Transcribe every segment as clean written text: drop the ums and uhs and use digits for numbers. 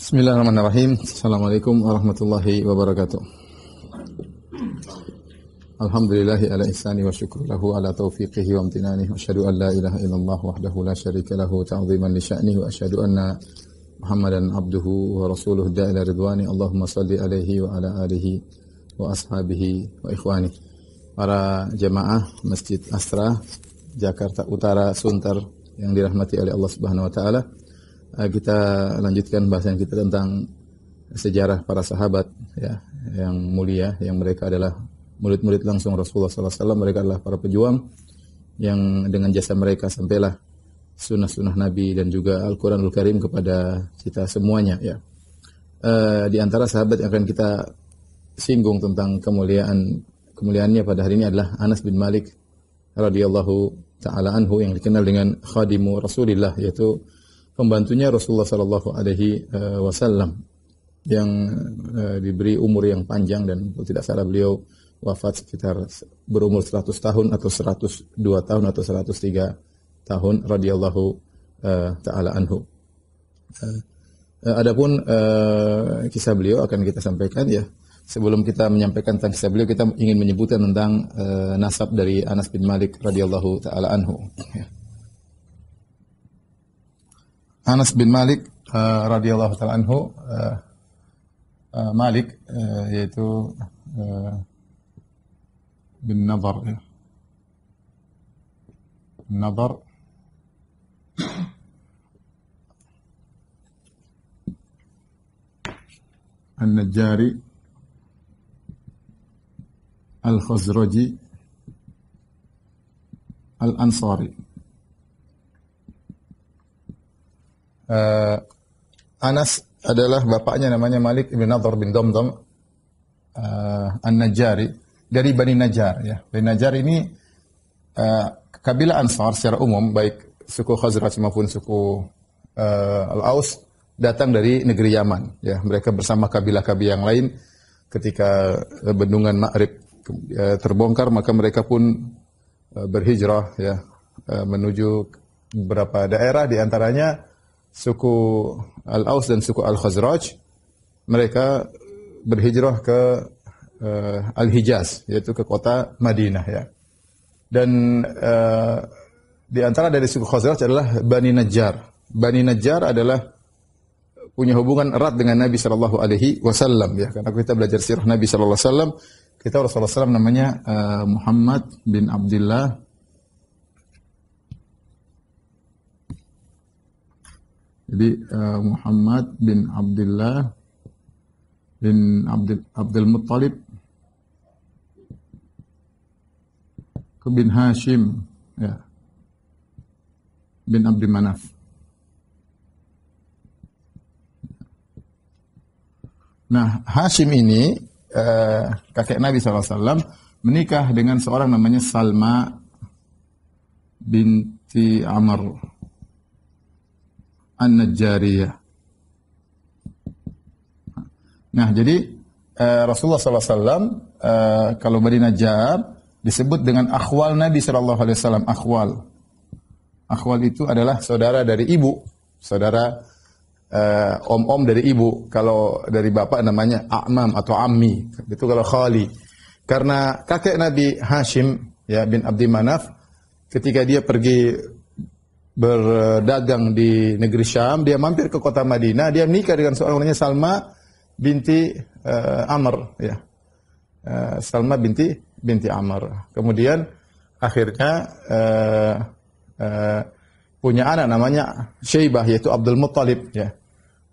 Bismillahirrahmanirrahim. Assalamualaikum warahmatullahi wabarakatuh. Alhamdulillahi ala ihsani wa syukru lahu ala taufiqihi wa amtinani. Wa asyhadu an la ilaha illallah wahdahu la syarika lahu ta'ziman li sya'nihi wa asyhadu anna Muhammadan abduhu wa rasuluhu da'ila ridwani. Allahumma salli alaihi wa ala alihi wa ashabihi wa ikhwani. Para jemaah Masjid Astra Jakarta Utara Sunter yang dirahmati oleh Allah Subhanahu wa taala. Kita lanjutkan bahasan kita tentang sejarah para sahabat ya, yang mulia, yang mereka adalah murid-murid langsung Rasulullah SAW. Mereka adalah para pejuang yang dengan jasa mereka sampailah sunnah-sunnah Nabi dan juga Al-Quranul Karim kepada kita semuanya ya. Di antara sahabat yang akan kita singgung tentang kemuliaannya pada hari ini adalah Anas bin Malik radhiyallahu taala anhu, yang dikenal dengan khadimu Rasulillah, yaitu pembantunya Rasulullah sallallahu alaihi wasallam, yang diberi umur yang panjang, dan kalau tidak salah beliau wafat sekitar berumur 100 tahun atau 102 tahun atau 103 tahun radhiyallahu taala anhu. Adapun kisah beliau akan kita sampaikan ya. Sebelum kita menyampaikan tentang kisah beliau, kita ingin menyebutkan tentang nasab dari Anas bin Malik radhiyallahu taala anhu ya. Anas bin Malik radhiyallahu taala anhu, Malik yaitu bin Nadhr ya. Nadhr An-Najjari Al-Khazraji Al-Ansari. Anas adalah bapaknya, namanya Malik bin Nadhr bin Damdam An-Najjari, dari Bani Najjar ya. Bani Najjar ini kabilah Ansar secara umum, baik suku Khazraj maupun suku Al-Aus, datang dari negeri Yaman ya. Mereka bersama kabilah-kabilah yang lain ketika bendungan Ma'rib terbongkar, maka mereka pun berhijrah ya, menuju beberapa daerah, di antaranya suku Al-Aus dan suku Al-Khazraj. Mereka berhijrah ke Al-Hijaz, yaitu ke kota Madinah ya. Dan di antara dari suku Khazraj adalah Bani Najjar. Bani Najjar adalah punya hubungan erat dengan Nabi sallallahu alaihi wasallam ya. Karena kita belajar sirah Nabi sallallahu alaihi wasallam, kita Rasulullah SAW namanya Muhammad bin Abdullah Jadi Muhammad bin Abdullah bin Abdul Muttalib bin Hashim ya, bin Abdi Manaf. Nah, Hashim ini kakek Nabi SAW menikah dengan seorang namanya Salma binti Amr An-Najjariyah. Nah, jadi Rasulullah SAW kalau Bani Najjar disebut dengan akhwal Nabi SAW. Akhwal itu adalah saudara dari ibu, saudara om-om dari ibu. Kalau dari bapak namanya a'mam atau ammi. Itu kalau khali. Karena kakek Nabi Hashim ya bin Abdi Manaf, ketika dia pergi berdagang di negeri Syam, dia mampir ke kota Madinah, dia menikah dengan seorang namanya Salma binti Amr ya. Salma binti Amr. Kemudian akhirnya punya anak namanya Syaibah, yaitu Abdul Muttalib ya.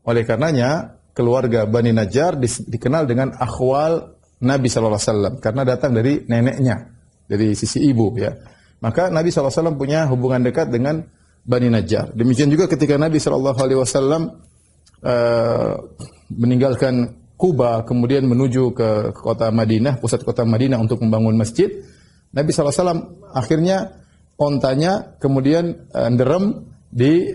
Oleh karenanya keluarga Bani Najjar dikenal dengan akhwal Nabi sallallahu alaihi wasallam karena datang dari neneknya, dari sisi ibu ya. Maka Nabi sallallahu alaihi wasallam punya hubungan dekat dengan Bani Najjar. Demikian juga ketika Nabi SAW meninggalkan Kuba, kemudian menuju ke kota Madinah, pusat kota Madinah untuk membangun masjid, Nabi SAW akhirnya ontanya kemudian nderem di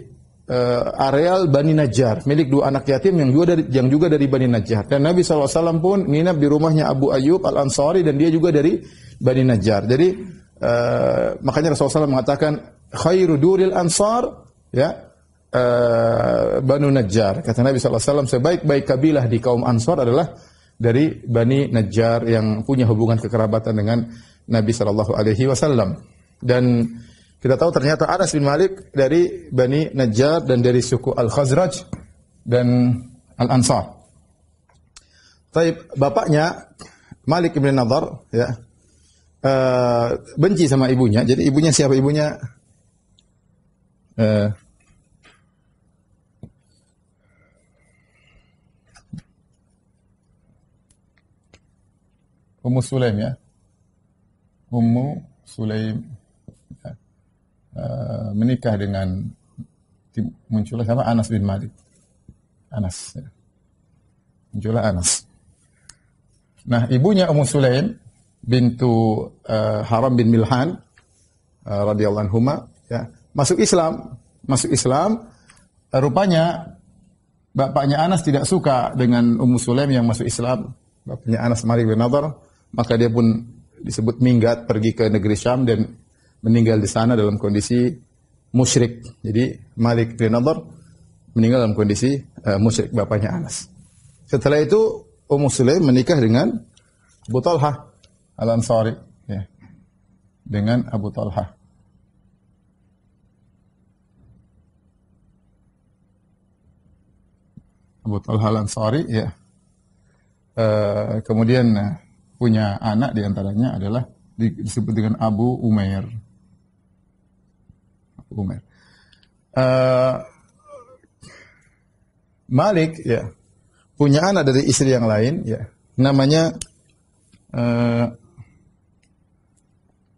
areal Bani Najjar, milik dua anak yatim yang juga dari Bani Najjar. Dan Nabi SAW pun nginap di rumahnya Abu Ayyub Al-Ansari, dan dia juga dari Bani Najjar. Jadi makanya Rasulullah SAW mengatakan khairu duril ansar ya, Banu Najjar. Kata Nabi SAW, sebaik-baik kabilah di kaum Ansor adalah dari Bani Najjar yang punya hubungan kekerabatan dengan Nabi SAW. Dan kita tahu ternyata Anas bin Malik dari Bani Najjar dan dari suku Al-Khazraj dan Al-Ansar. Taib, bapaknya Malik bin Nadhr ya, benci sama ibunya. Jadi ibunya siapa ibunya? Ummu Sulaim ya. Ummu Sulaim ya. Menikah dengan muncullah sama Anas bin Malik. Anas ya. Muncullah Anas. Nah, ibunya Ummu Sulaim bintu Haram bin Milhan radhiyallahu anhuma ya, masuk Islam. Rupanya bapaknya Anas tidak suka dengan Ummu Sulaim yang masuk Islam. Bapaknya Anas Malik bin Nadhr, maka dia pun disebut minggat pergi ke negeri Syam dan meninggal di sana dalam kondisi musyrik. Jadi Malik bin Nadhr meninggal dalam kondisi musyrik, bapaknya Anas. Setelah itu Ummu Sulaim menikah dengan Abu Talhah Al-Ansari ya. Dengan Abu Talhah. Abu Talhah Al-Ansari ya. Kemudian punya anak diantaranya adalah disebut dengan Abu Umair. Abu Umair. Malik ya punya anak dari istri yang lain ya, namanya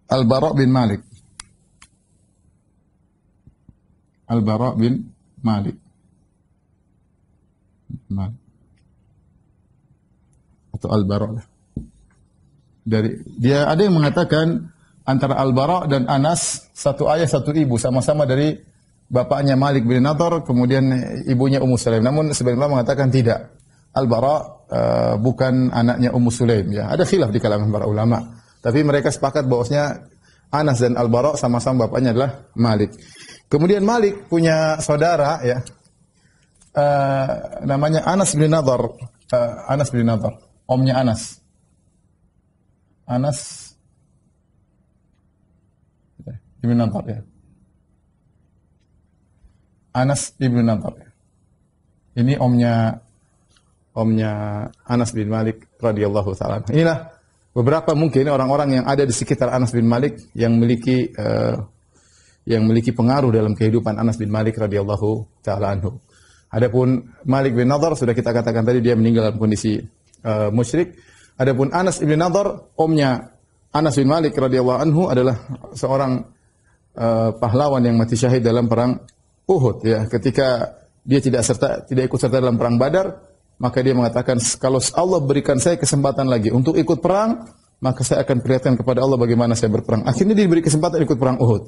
Al-Bara bin Malik. Al-Bara bin Malik. Atau Al-Bara. Dari dia ada yang mengatakan antara Al-Bara dan Anas satu ayah satu ibu, sama-sama dari bapaknya Malik bin Nadhr, kemudian ibunya Ummu Sulaim. Namun sebagian ulama mengatakan tidak. Al-Bara bukan anaknya Ummu Sulaim ya. Ada khilaf di kalangan para ulama. Tapi mereka sepakat bahwasanya Anas dan Al-Bara sama-sama bapaknya adalah Malik. Kemudian Malik punya saudara ya. Namanya Anas bin Nadhr. Anas bin Nadhr, omnya Anas. Anas ibn Nadhr ya. Anas ibn Nadhr. Ini omnya Anas bin Malik radhiyallahu taala. Inilah beberapa mungkin orang-orang yang ada di sekitar Anas bin Malik yang memiliki pengaruh dalam kehidupan Anas bin Malik radhiyallahu taala anhu. Adapun Malik bin Nadhr sudah kita katakan tadi dia meninggal dalam kondisi musyrik. Adapun Anas bin Nadhr, omnya Anas bin Malik radhiyallahu anhu adalah seorang pahlawan yang mati syahid dalam perang Uhud ya. Ketika dia tidak ikut serta dalam perang Badar, maka dia mengatakan, kalau Allah berikan saya kesempatan lagi untuk ikut perang, maka saya akan perlihatkan kepada Allah bagaimana saya berperang. Akhirnya dia diberi kesempatan ikut perang Uhud.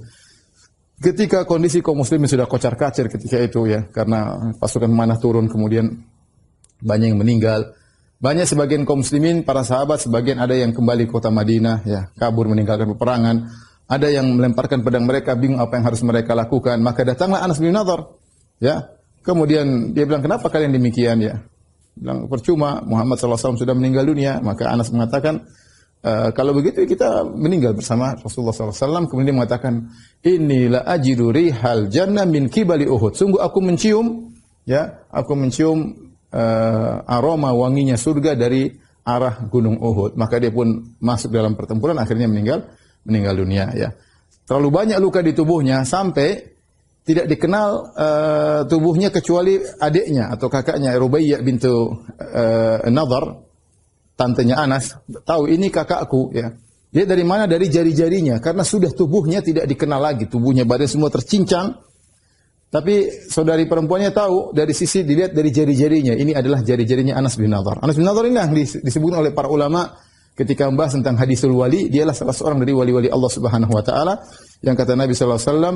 Ketika kondisi kaum muslimin sudah kocar-kacir ketika itu ya, karena pasukan memanah turun, kemudian banyak yang meninggal. Banyak sebagian kaum muslimin, para sahabat, sebagian ada yang kembali ke kota Madinah, ya, kabur meninggalkan peperangan. Ada yang melemparkan pedang mereka, bingung apa yang harus mereka lakukan. Maka datanglah Anas bin Nadhr, ya. Kemudian dia bilang, kenapa kalian demikian ya? Bilang, percuma, Muhammad SAW sudah meninggal dunia. Maka Anas mengatakan, kalau begitu kita meninggal bersama Rasulullah SAW. Kemudian dia mengatakan, inilah ajidu rihal jannah min kibali Uhud. Sungguh aku mencium, ya, aroma wanginya surga dari arah gunung Uhud. Maka dia pun masuk dalam pertempuran, akhirnya meninggal dunia. Ya, terlalu banyak luka di tubuhnya sampai tidak dikenal tubuhnya kecuali adiknya atau kakaknya Rubaiyah bintu Nadhr, tantenya Anas, tahu ini kakakku ya. Dia dari mana? Dari jari-jarinya, karena sudah tubuhnya tidak dikenal lagi, tubuhnya badan semua tercincang. Tapi saudari perempuannya tahu dari sisi dilihat dari jari-jarinya, ini adalah jari-jarinya Anas bin Nadhr. Anas bin Nadhr ini yang disebut oleh para ulama ketika membahas tentang hadisul wali, dialah salah seorang dari wali-wali Allah Subhanahu wa taala yang kata Nabi sallallahu alaihi wasallam,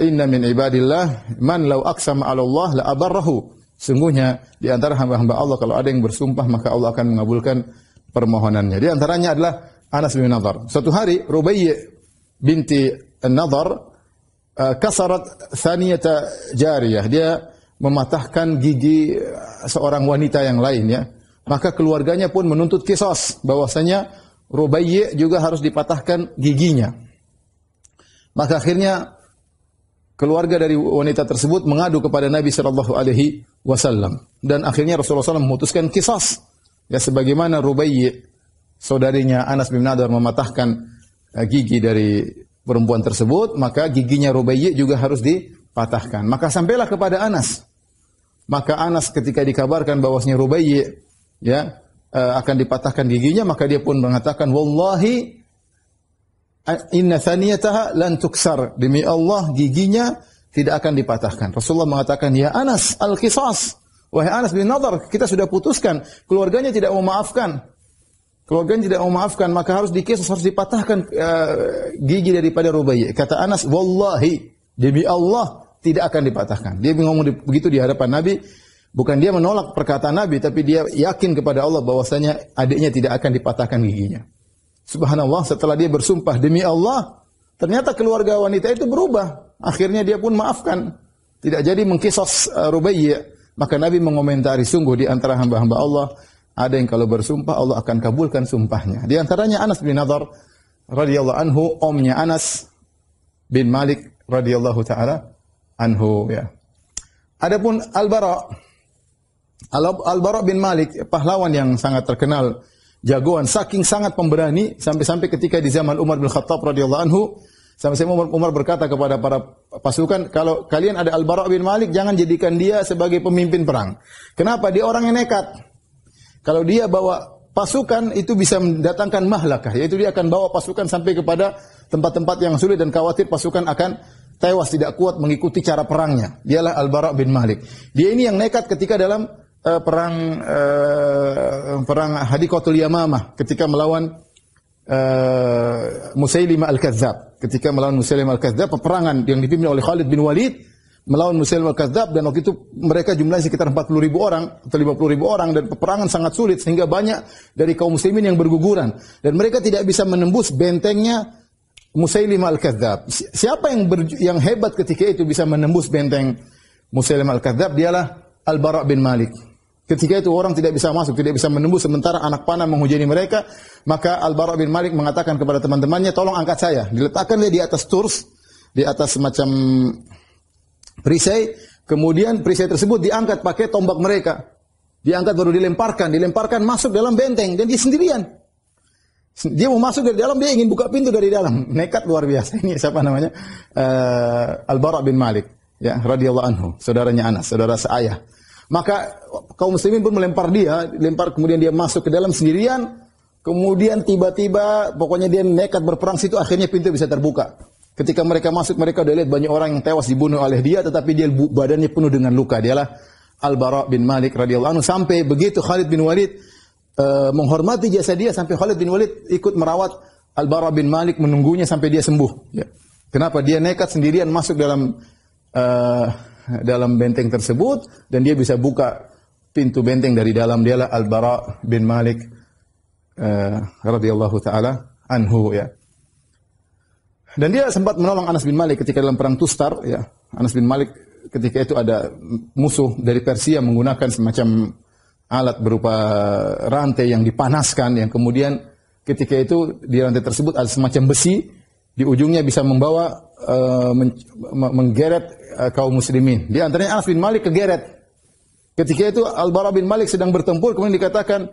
inna min ibadillah man law aqsama 'ala Allah la abarrahu. Sungguhnya di antara hamba-hamba Allah kalau ada yang bersumpah maka Allah akan mengabulkan permohonannya. Di antaranya adalah Anas bin Nadhr. Suatu hari Rubaiyah binti Nadhr kasarat thaniyata jariyah, dia mematahkan gigi seorang wanita yang lain ya. Maka keluarganya pun menuntut qisas bahwasanya Rubayyi juga harus dipatahkan giginya. Maka akhirnya keluarga dari wanita tersebut mengadu kepada Nabi sallallahu alaihi wasallam dan akhirnya Rasulullah SAW memutuskan qisas. Ya sebagaimana Rubayyi saudarinya Anas bin Nadar mematahkan gigi dari perempuan tersebut, maka giginya Rubayyi juga harus dipatahkan. Maka sampailah kepada Anas. Maka Anas ketika dikabarkan bahwasanya Rubayyi ya akan dipatahkan giginya, maka dia pun mengatakan wallahi inna thaniyataha lan tuksar, demi Allah giginya tidak akan dipatahkan. Rasulullah mengatakan ya Anas al-qisas, wahai Anas bin Nadar, kita sudah putuskan, keluarganya tidak memaafkan. Keluarganya tidak memaafkan, maka harus dikisas, harus dipatahkan gigi daripada Rubayyi. Kata Anas, wallahi demi Allah tidak akan dipatahkan. Dia ngomong begitu di hadapan Nabi. Bukan dia menolak perkataan Nabi, tapi dia yakin kepada Allah bahwasanya adiknya tidak akan dipatahkan giginya. Subhanallah, setelah dia bersumpah demi Allah, ternyata keluarga wanita itu berubah. Akhirnya dia pun maafkan. Tidak jadi mengkisos Rubayyi. Maka Nabi mengomentari, sungguh di antara hamba-hamba Allah, ada yang kalau bersumpah Allah akan kabulkan sumpahnya. Di antaranya Anas bin Nadar radhiyallahu anhu, omnya Anas bin Malik radhiyallahu taala anhu ya. Adapun Al-Bara bin Malik, pahlawan yang sangat terkenal, jagoan, saking sangat pemberani, sampai-sampai ketika di zaman Umar bin Khattab radhiyallahu anhu, sampai-sampai Umar berkata kepada para pasukan, kalau kalian ada Al-Bara bin Malik, jangan jadikan dia sebagai pemimpin perang. Kenapa? Dia orang yang nekat. Kalau dia bawa pasukan, itu bisa mendatangkan mahlakah, yaitu dia akan bawa pasukan sampai kepada tempat-tempat yang sulit dan khawatir pasukan akan tewas, tidak kuat mengikuti cara perangnya. Dialah Al-Bara bin Malik. Dia ini yang nekat ketika dalam perang Hadiqatul Yamamah ketika melawan Musailimah Al-Kadzdzab. Ketika melawan Musailimah Al-Kadzdzab, peperangan yang dipimpin oleh Khalid bin Walid melawan Musailimah Al-Kadzdzab, dan waktu itu mereka jumlahnya sekitar 40.000 orang atau 50.000 orang, dan peperangan sangat sulit sehingga banyak dari kaum muslimin yang berguguran dan mereka tidak bisa menembus bentengnya Musailimah Al-Kadzdzab. Siapa yang hebat ketika itu bisa menembus benteng Musailimah Al-Kadzdzab? Dialah Al-Bara bin Malik. Ketika itu orang tidak bisa masuk, tidak bisa menembus, sementara anak panah menghujani mereka, maka Al-Bara bin Malik mengatakan kepada teman-temannya, tolong angkat saya. Diletakkan dia di atas turs, di atas semacam perisai, kemudian perisai tersebut diangkat pakai tombak mereka. Diangkat baru dilemparkan masuk dalam benteng, dan dia sendirian. Dia mau masuk dari dalam, dia ingin buka pintu dari dalam. Nekat luar biasa. Ini siapa namanya? Al-Bara bin Malik, ya, radhiyallahu anhu, saudaranya Anas, saudara seayah. Maka kaum muslimin pun melempar dia, kemudian dia masuk ke dalam sendirian, kemudian tiba-tiba pokoknya dia nekat berperang situ, akhirnya pintu bisa terbuka. Ketika mereka masuk, mereka udah lihat banyak orang yang tewas dibunuh oleh dia, tetapi dia badannya penuh dengan luka. Dialah Al-Bara bin Malik radhiyallahu anhu. Sampai begitu Khalid bin Walid menghormati jasa dia, sampai Khalid bin Walid ikut merawat Al-Bara bin Malik, menunggunya sampai dia sembuh. Ya. Kenapa? Dia nekat sendirian masuk dalam benteng tersebut, dan dia bisa buka pintu benteng dari dalam. Dialah Al-Bara bin Malik radhiyallahu taala anhu ya. Dan dia sempat menolong Anas bin Malik ketika dalam perang Tustar ya. Anas bin Malik ketika itu ada musuh dari Persia menggunakan semacam alat berupa rantai yang dipanaskan, yang kemudian ketika itu di rantai tersebut ada semacam besi, di ujungnya bisa membawa menggeret kaum muslimin. Di antaranya Anas bin Malik kegeret. Ketika itu Al-Bara bin Malik sedang bertempur, kemudian dikatakan,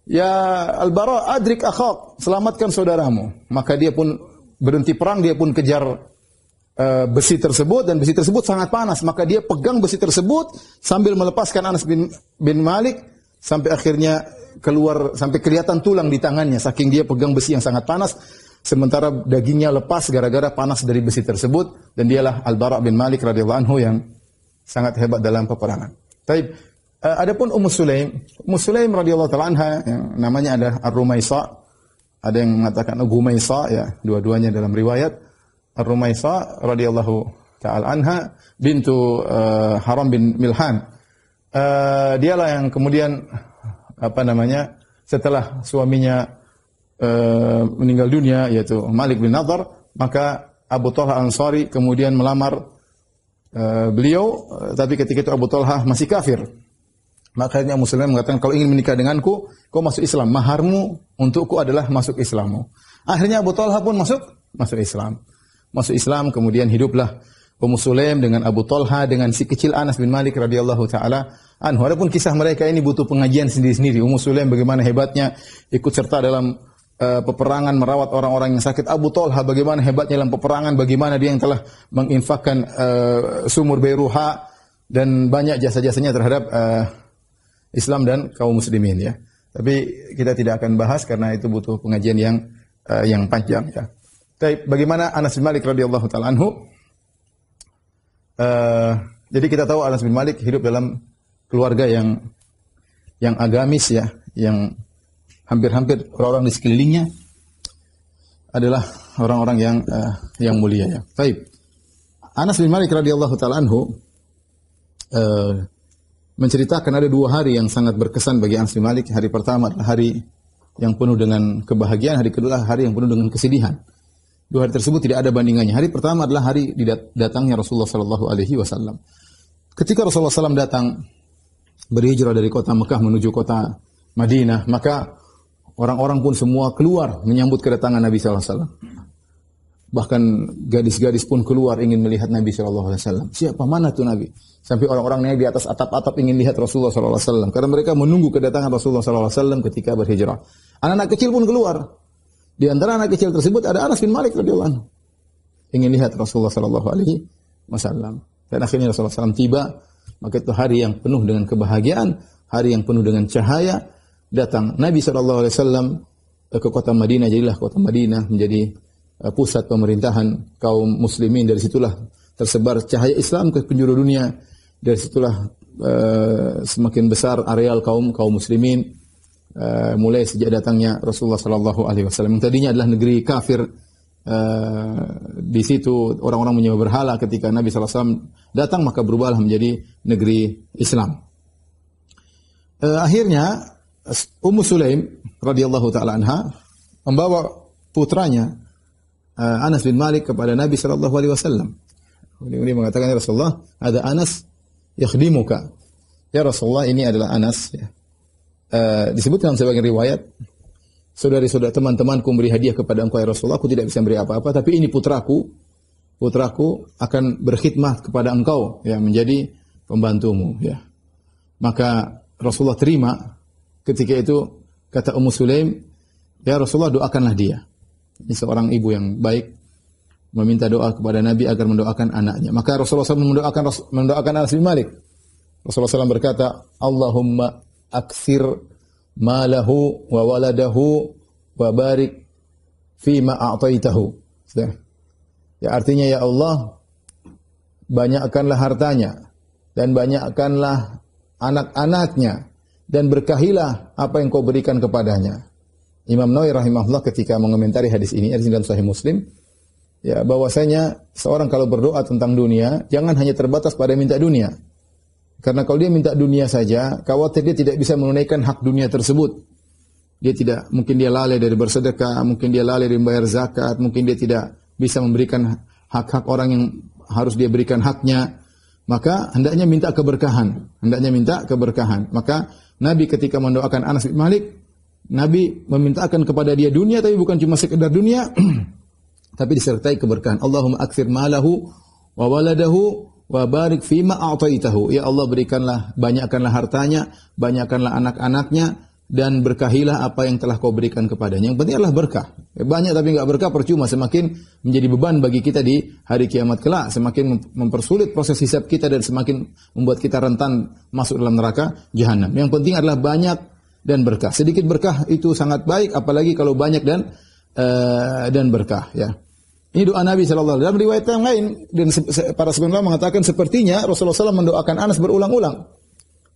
ya Al-Bara, adrik akhak, selamatkan saudaramu. Maka dia pun berhenti perang, dia pun kejar besi tersebut, dan besi tersebut sangat panas. Maka dia pegang besi tersebut sambil melepaskan Anas bin Malik, sampai akhirnya keluar, sampai kelihatan tulang di tangannya, saking dia pegang besi yang sangat panas. Sementara dagingnya lepas gara-gara panas dari besi tersebut, dan dialah Al-Bara bin Malik radhiyallahu anhu yang sangat hebat dalam peperangan. Taib. Adapun Ummu Sulaim radhiyallahu taala anha, yang namanya ada Ar-Rumaisa, ada yang mengatakan Gumaisa ya, dua-duanya dalam riwayat. Ar-Rumaisa radhiyallahu taala anha bintu Haram bin Milhan. Dialah yang kemudian setelah suaminya meninggal dunia, yaitu Malik bin Nadar, maka Abu Talha Ansari kemudian melamar beliau, tapi ketika itu Abu Talha masih kafir. Maka akhirnya Ummu Sulaim mengatakan, kalau ingin menikah denganku, kau masuk Islam. Maharmu untukku adalah masuk Islammu. Akhirnya Abu Talha pun masuk Islam. Masuk Islam, kemudian hiduplah Ummu Sulaim dengan Abu Talha, dengan si kecil Anas bin Malik radhiyallahu taala anhu. Adapun kisah mereka ini butuh pengajian sendiri-sendiri. Ummu Sulaim bagaimana hebatnya ikut serta dalam peperangan, merawat orang-orang yang sakit. Abu Talha bagaimana hebatnya dalam peperangan, bagaimana dia yang telah menginfakkan sumur Bairuha dan banyak jasa-jasanya terhadap Islam dan kaum muslimin ya. Tapi kita tidak akan bahas karena itu butuh pengajian yang panjang ya. Tapi bagaimana Anas bin Malik radhiyallahu taala anhu? Jadi kita tahu Anas bin Malik hidup dalam keluarga yang agamis ya, yang hampir-hampir orang-orang di sekelilingnya adalah orang-orang yang mulia ya. Baik. Anas bin Malik radhiyallahu taala anhu menceritakan ada 2 hari yang sangat berkesan bagi Anas bin Malik. Hari pertama adalah hari yang penuh dengan kebahagiaan, hari kedua adalah hari yang penuh dengan kesedihan. 2 hari tersebut tidak ada bandingannya. Hari pertama adalah hari datangnya Rasulullah sallallahu alaihi wasallam. Ketika Rasulullah SAW datang berhijrah dari kota Mekah menuju kota Madinah, maka orang-orang pun semua keluar menyambut kedatangan Nabi sallallahu alaihi wasallam. Bahkan gadis-gadis pun keluar ingin melihat Nabi sallallahu alaihi wasallam. Siapa, mana tuh Nabi? Sampai orang-orang naik di atas atap-atap ingin lihat Rasulullah sallallahu alaihi wasallam karena mereka menunggu kedatangan Rasulullah sallallahu alaihi wasallam ketika berhijrah. Anak-anak kecil pun keluar. Di antara anak kecil tersebut ada Anas bin Malik radhiyallahu anhu. Ingin lihat Rasulullah sallallahu alaihi wasallam. Dan akhirnya Rasulullah SAW tiba, maka itu hari yang penuh dengan kebahagiaan, hari yang penuh dengan cahaya. Datang Nabi sallallahu alaihi wasallam ke kota Madinah, jadilah kota Madinah menjadi pusat pemerintahan kaum muslimin. Dari situlah tersebar cahaya Islam ke penjuru dunia. Dari situlah semakin besar areal kaum muslimin. Mulai sejak datangnya Rasulullah sallallahu alaihi wasallam. Yang tadinya adalah negeri kafir, di situ orang-orang menyembah berhala. Ketika Nabi sallallahu alaihi wasallam datang, maka berubahlah menjadi negeri Islam. Akhirnya Ummu Sulaim radhiyallahu taala anha membawa putranya Anas bin Malik kepada Nabi sallallahu alaihi wasallam. Kemudian mengatakan, ya Rasulullah, ada Anas yakhdimuka. Ya Rasulullah, ini adalah Anas ya. Disebut dalam sebagian riwayat, saudari-saudara teman-temanku memberi hadiah kepada engkau ya Rasulullah, aku tidak bisa beri apa-apa, tapi ini putraku akan berkhidmat kepada engkau ya, menjadi pembantumu ya. Maka Rasulullah terima. Ketika itu kata Ummu Sulaim, ya Rasulullah, doakanlah dia. Ini seorang ibu yang baik, meminta doa kepada Nabi agar mendoakan anaknya. Maka Rasulullah SAW mendoakan Anas bin Malik. Rasulullah SAW berkata, Allahumma akthir malahu wa waladahu wa barik fima a'taitahu. Ya, artinya, ya Allah, banyakkanlah hartanya dan banyakkanlah anak-anaknya dan berkahilah apa yang kau berikan kepadanya. Imam Nawawi rahimahullah ketika mengomentari hadis ini dalam Sahih Muslim, ya, bahwasanya seorang kalau berdoa tentang dunia jangan hanya terbatas pada minta dunia. Karena kalau dia minta dunia saja, khawatir dia tidak bisa menunaikan hak dunia tersebut. Mungkin dia lalai dari bersedekah, mungkin dia lalai dari membayar zakat, mungkin dia tidak bisa memberikan hak-hak orang yang harus dia berikan haknya. Maka hendaknya minta keberkahan. Maka Nabi ketika mendoakan Anas bin Malik, Nabi memintakan kepada dia dunia, tapi bukan cuma sekedar dunia, tapi disertai keberkahan. Allahumma akthir malahu wa waladahu wa barik fima a'taitahu. Ya Allah, banyakkanlah hartanya, banyakkanlah anak-anaknya, dan berkahilah apa yang telah kau berikan kepadanya. Yang penting adalah berkah. Banyak tapi enggak berkah percuma, semakin menjadi beban bagi kita di hari kiamat kelak, semakin mempersulit proses hisab kita dan semakin membuat kita rentan masuk dalam neraka jahanam. Yang penting adalah banyak dan berkah. Sedikit berkah itu sangat baik, apalagi kalau banyak dan berkah ya. Ini doa Nabi sallallahu alaihi wasallam. Dalam riwayat yang lain dan para sahabat mengatakan sepertinya Rasulullah SAW mendoakan Anas berulang-ulang.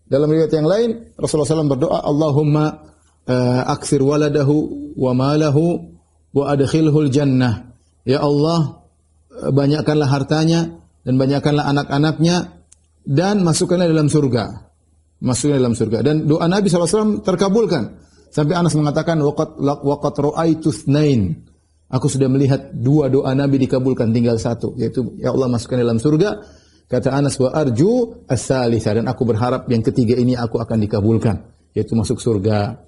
Dalam riwayat yang lain Rasulullah SAW berdoa, Allahumma akthir waladahu wa malahu wa adkhilhul jannah. Ya Allah, banyakkanlah hartanya dan banyakkanlah anak-anaknya dan masukkanlah dalam surga. Dan doa Nabi SAW terkabulkan. Sampai Anas mengatakan, waqat ra'aitu tsnain. Aku sudah melihat 2 doa Nabi dikabulkan, tinggal 1, yaitu ya Allah masukkan dalam surga. Kata Anas, wa arju as-salisa, dan aku berharap yang ketiga ini aku akan dikabulkan, yaitu masuk surga.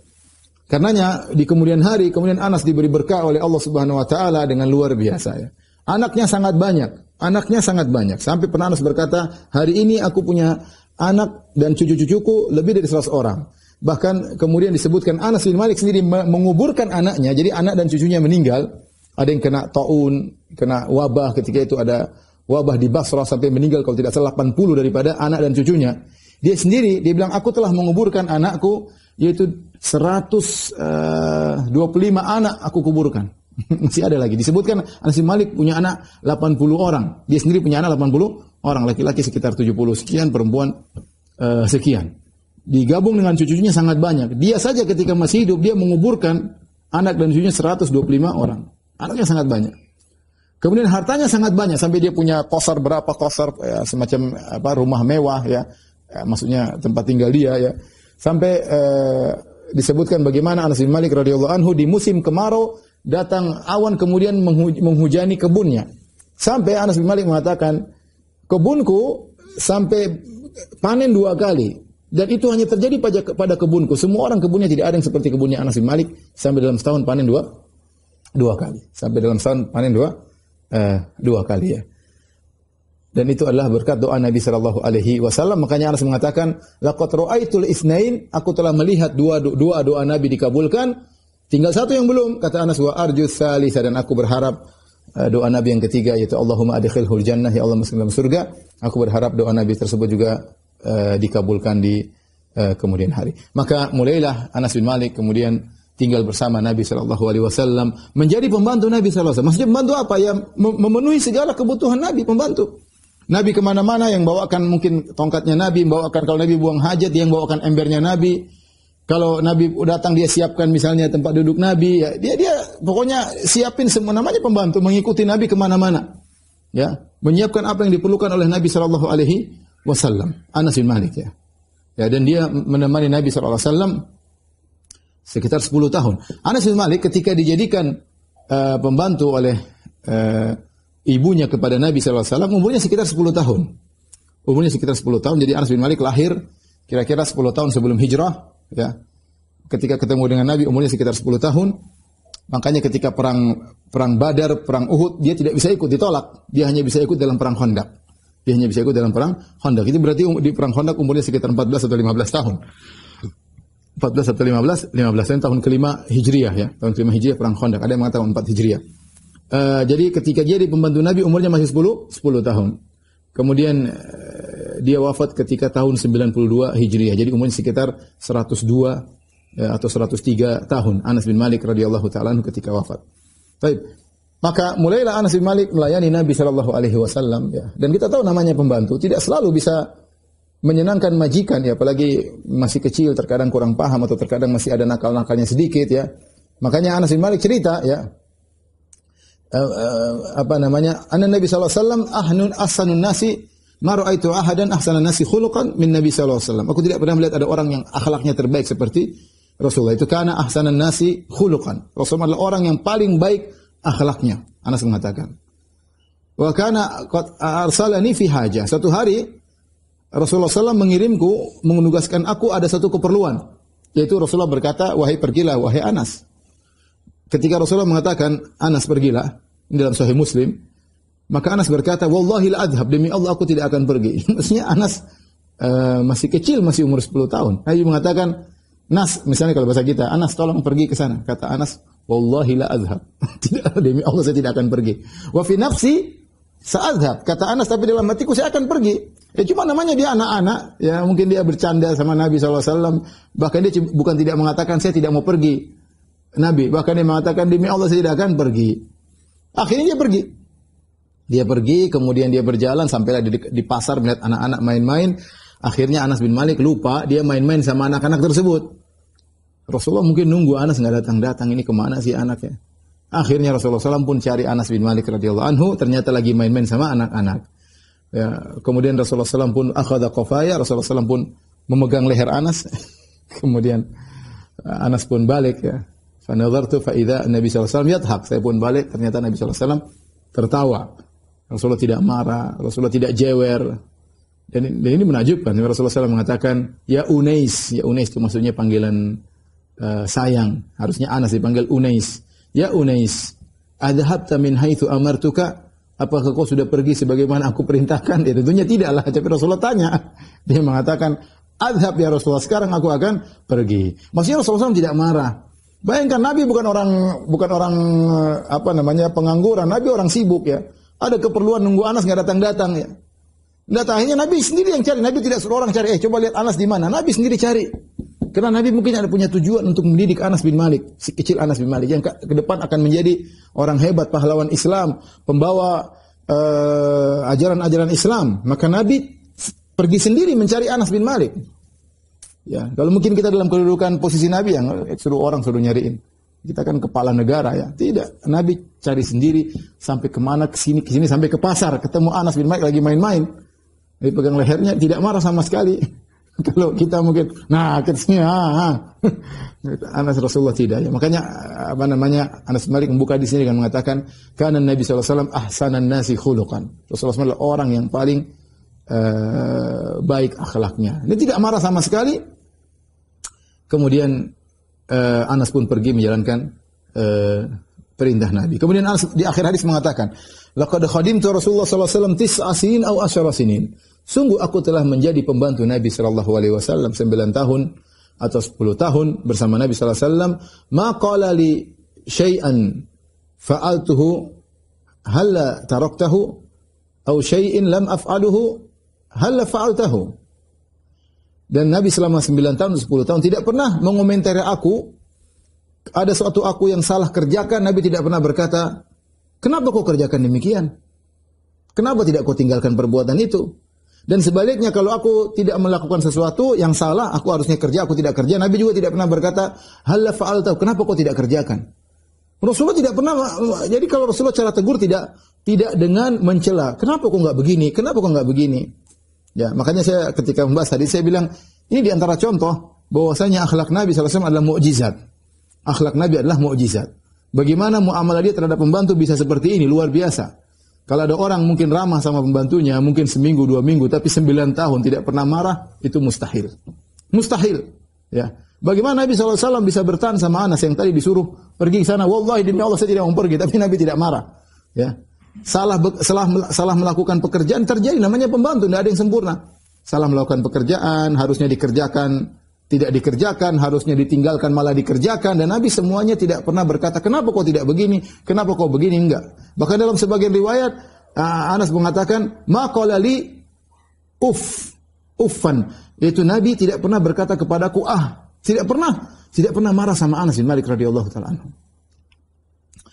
Karenanya di kemudian hari, kemudian Anas diberi berkah oleh Allah Subhanahu wa taala dengan luar biasa ya. Anaknya sangat banyak. Sampai pernah Anas berkata, hari ini aku punya anak dan cucu-cucuku lebih dari 100 orang. Bahkan kemudian disebutkan Anas bin Malik sendiri menguburkan anaknya, jadi anak dan cucunya meninggal. Ada yang kena taun, kena wabah, ketika itu ada wabah di Basrah sampai meninggal kalau tidak salah 80 daripada anak dan cucunya. Dia sendiri, dia bilang, aku telah menguburkan anakku, yaitu 125 anak aku kuburkan. Masih ada lagi. Disebutkan Anas bin Malik punya anak 80 orang. Dia sendiri punya anak 80 orang. Laki-laki sekitar 70 sekian, perempuan sekian. Digabung dengan cucunya sangat banyak. Dia saja ketika masih hidup, dia menguburkan anak dan cucunya 125 orang. Anaknya sangat banyak. Kemudian hartanya sangat banyak. Sampai dia punya kosar berapa kosar. Ya, semacam rumah mewah ya. Maksudnya tempat tinggal dia ya. Sampai disebutkan bagaimana Anas bin Malik radhiyallahu anhu di musim kemarau datang awan kemudian menghujani kebunnya. Sampai Anas bin Malik mengatakan, kebunku sampai panen 2 kali. Dan itu hanya terjadi pada kebunku. Semua orang kebunnya tidak ada yang seperti kebunnya Anas bin Malik. Sampai dalam setahun panen 2 kali. Sampai dalam setahun panen 2 kali ya. Dan itu adalah berkat doa Nabi sallallahu alaihi wasallam. Makanya Anas mengatakan, laqad ra'aitul itsnain, aku telah melihat dua doa Nabi dikabulkan. Tinggal 1 yang belum, kata Anas, wa arju tsalisa, dan aku berharap doa Nabi yang ketiga, yaitu Allahumma adkhilhul jannah, ya Allah masukkan dalam surga. Aku berharap doa Nabi tersebut juga dikabulkan di kemudian hari. Maka mulailah Anas bin Malik kemudian tinggal bersama Nabi sallallahu alaihi wasallam, menjadi pembantu Nabi sallallahu alaihi wasallam. Maksudnya pembantu apa? Ya memenuhi segala kebutuhan Nabi, pembantu. Nabi kemana-mana yang bawakan mungkin tongkatnya Nabi, bawakan kalau Nabi buang hajat, dia yang bawakan embernya Nabi. Kalau Nabi datang dia siapkan misalnya tempat duduk Nabi, ya dia pokoknya siapin semua, namanya pembantu, mengikuti Nabi kemana-mana. Ya, menyiapkan apa yang diperlukan oleh Nabi sallallahu alaihi wasallam. Anas bin Malik ya. Ya, dan dia menemani Nabi sallallahu alaihi wasallam sekitar 10 tahun. Anas bin Malik ketika dijadikan pembantu oleh ibunya kepada Nabi sallallahu alaihi wasallam, umurnya sekitar 10 tahun. Umurnya sekitar 10 tahun. Jadi Anas bin Malik lahir kira-kira 10 tahun sebelum hijrah, ya. Ketika ketemu dengan Nabi umurnya sekitar 10 tahun. Makanya ketika perang Badar, perang Uhud, dia tidak bisa ikut, ditolak. Dia hanya bisa ikut dalam perang Khandaq. Itu berarti di perang Khandaq umurnya sekitar 14 atau 15 tahun. 14 atau 15 tahun kelima Hijriah ya. Tahun kelima Hijriah perang Khandaq. Ada yang mengatakan 4 Hijriah. Jadi ketika dia di pembantu Nabi umurnya masih 10 tahun. Kemudian dia wafat ketika tahun 92 Hijriah. Jadi umurnya sekitar 102 atau 103 tahun Anas bin Malik radhiyallahu taala ketika wafat. Baik. Maka mulailah Anas bin Malik melayani Nabi sallallahu alaihi wasallam ya. Dan kita tahu namanya pembantu tidak selalu bisa menyenangkan majikan ya, apalagi masih kecil, terkadang kurang paham atau terkadang masih ada nakal-nakalnya sedikit ya. Makanya Anas bin Malik cerita ya, Anna Nabi sallallahu alaihi wasallam ahsanun nasi ma ra'aitu ahadan ahsanan nasi khuluqan min Nabi sallallahu alaihi wasallam. Aku tidak pernah melihat ada orang yang akhlaknya terbaik seperti Rasulullah. Itu karena ahsanan nasi khuluqan. Rasulullah adalah orang yang paling baik akhlaknya. Anas mengatakan. Wa kana qad arsalani fi hajah. Satu hari Rasulullah SAW mengirimku, menugaskan aku ada satu keperluan. Yaitu Rasulullah berkata, wahai pergilah, wahai Anas. Ketika Rasulullah mengatakan, Anas pergilah, ini dalam Sahih Muslim, maka Anas berkata, wallahi la adhab, demi Allah aku tidak akan pergi. Maksudnya Anas masih kecil, masih umur 10 tahun. Nabi mengatakan, Nas, misalnya kalau bahasa kita, Anas tolong pergi ke sana. Kata Anas, wallahi la adhab. Tidak, demi Allah saya tidak akan pergi. Wa fi nafsi sa'adhab. Kata Anas, tapi dalam hatiku saya akan pergi. Ya cuma namanya dia anak-anak, ya mungkin dia bercanda sama Nabi SAW. Bahkan dia bukan tidak mengatakan saya tidak mau pergi. Nabi, bahkan dia mengatakan demi Allah saya tidak akan pergi. Akhirnya dia pergi. Dia pergi, kemudian dia berjalan sampailah di pasar melihat anak-anak main-main. Akhirnya Anas bin Malik lupa dia main-main sama anak-anak tersebut. Rasulullah mungkin nunggu Anas nggak datang-datang, ini kemana sih anaknya? Akhirnya Rasulullah SAW pun cari Anas bin Malik radhiyallahu anhu, ternyata lagi main-main sama anak-anak. Ya, kemudian Rasulullah SAW pun akhadha qafaya, Rasulullah SAW pun memegang leher Anas. Kemudian Anas pun balik ya. Fa nadhartu fa idza Nabi sallallahu alaihi wasallam yadhhak. Saya pun balik, ternyata Nabi sallallahu alaihi wasallam tertawa. Rasulullah tidak marah, Rasulullah tidak jewer. Dan ini menakjubkan. Rasulullah SAW mengatakan, ya Unais itu maksudnya panggilan sayang. Harusnya Anas dipanggil Unais. Ya Unais, adhabta min haitsu amartuka? Apakah kau sudah pergi sebagaimana aku perintahkan? Ya tentunya tidaklah. Tapi Rasulullah tanya. Dia mengatakan, adhab ya Rasulullah, sekarang aku akan pergi. Maksudnya Rasulullah SAW tidak marah. Bayangkan Nabi bukan orang pengangguran. Nabi orang sibuk ya. Ada keperluan nunggu Anas nggak datang-datang ya. Akhirnya Nabi sendiri yang cari. Nabi tidak suruh orang cari. Coba lihat Anas di mana. Nabi sendiri cari. Karena Nabi mungkin ada punya tujuan untuk mendidik Anas bin Malik, si kecil Anas bin Malik yang ke depan akan menjadi orang hebat, pahlawan Islam, pembawa ajaran-ajaran Islam. Maka Nabi pergi sendiri mencari Anas bin Malik. Ya, kalau mungkin kita dalam kedudukan posisi Nabi yang suruh nyariin. Kita kan kepala negara ya. Tidak, Nabi cari sendiri sampai kemana, kesini sampai ke pasar, ketemu Anas bin Malik lagi main-main. Dia pegang lehernya, tidak marah sama sekali. Kalau kita mungkin, kesini, Anas Rasulullah tidak. Ya. Makanya Anas bin Malik membuka di sini dengan mengatakan, karena Nabi SAW ahsanan nasi khuluqan. Rasulullah SAW orang yang paling baik akhlaknya. Dia tidak marah sama sekali. Kemudian Anas pun pergi menjalankan perintah Nabi. Kemudian Anas di akhir hadis mengatakan, laqad khadimtu Rasulullah sallallahu alaihi wasallam 9 sinin aw 10 sinin. Sungguh aku telah menjadi pembantu Nabi sallallahu alaihi wasallam 9 tahun atau 10 tahun bersama Nabi sallallahu alaihi wasallam. Ma qala li syai'an fa'altuhu hal taraktahu aw syai'in lam af'aluhu hal fa'altahu. Dan Nabi selama 9 tahun 10 tahun tidak pernah mengomentari aku. Ada suatu aku yang salah kerjakan, Nabi tidak pernah berkata, kenapa kau kerjakan demikian? Kenapa tidak kau tinggalkan perbuatan itu? Dan sebaliknya kalau aku tidak melakukan sesuatu yang salah, aku harusnya kerja, aku tidak kerja. Nabi juga tidak pernah berkata, hal fa'alta, kenapa kau tidak kerjakan? Rasulullah tidak pernah, jadi kalau Rasulullah cara tegur tidak dengan mencela. Kenapa kau enggak begini? Kenapa kau enggak begini? Ya, makanya saya ketika membahas hadis saya bilang, ini di antara contoh bahwasanya akhlak Nabi SAW adalah mukjizat. Akhlak Nabi adalah mukjizat. Bagaimana muamalah dia terhadap pembantu bisa seperti ini, luar biasa. Kalau ada orang mungkin ramah sama pembantunya, mungkin seminggu, 2 minggu, tapi 9 tahun tidak pernah marah, itu mustahil. Mustahil. Ya. Bagaimana Nabi SAW bisa bertahan sama Anas yang tadi disuruh pergi ke sana, wallahi demi Allah saya tidak mau pergi, tapi Nabi tidak marah. Ya. Salah melakukan pekerjaan terjadi, namanya pembantu, tidak ada yang sempurna. Salah melakukan pekerjaan, harusnya dikerjakan, tidak dikerjakan, harusnya ditinggalkan malah dikerjakan, dan Nabi semuanya tidak pernah berkata, kenapa kau tidak begini, kenapa kau begini, enggak. Bahkan dalam sebagian riwayat, Anas mengatakan, ma qala li uffan, yaitu Nabi tidak pernah berkata kepadaku, tidak pernah marah sama Anas bin Malik radhiyallahu taala anhu.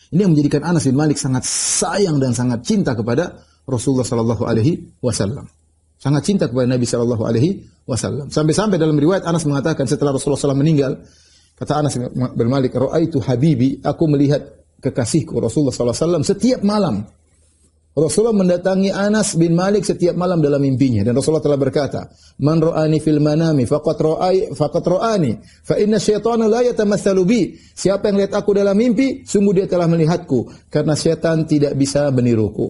Ini yang menjadikan Anas bin Malik sangat sayang dan sangat cinta kepada Rasulullah sallallahu alaihi wasallam. Sangat cinta kepada Nabi sallallahu alaihi wasallam. Sampai-sampai dalam riwayat Anas mengatakan setelah Rasulullah SAW meninggal, kata Anas bin Malik, "Ra'aitu habibi, aku melihat kekasihku Rasulullah SAW setiap malam." Rasulullah mendatangi Anas bin Malik setiap malam dalam mimpinya, dan Rasulullah telah berkata, "Man ra'ani fil manami faqad ra'ani, fa inna syaitana la yatamatsalu bi." Siapa yang lihat aku dalam mimpi, sungguh dia telah melihatku, karena setan tidak bisa meniruku.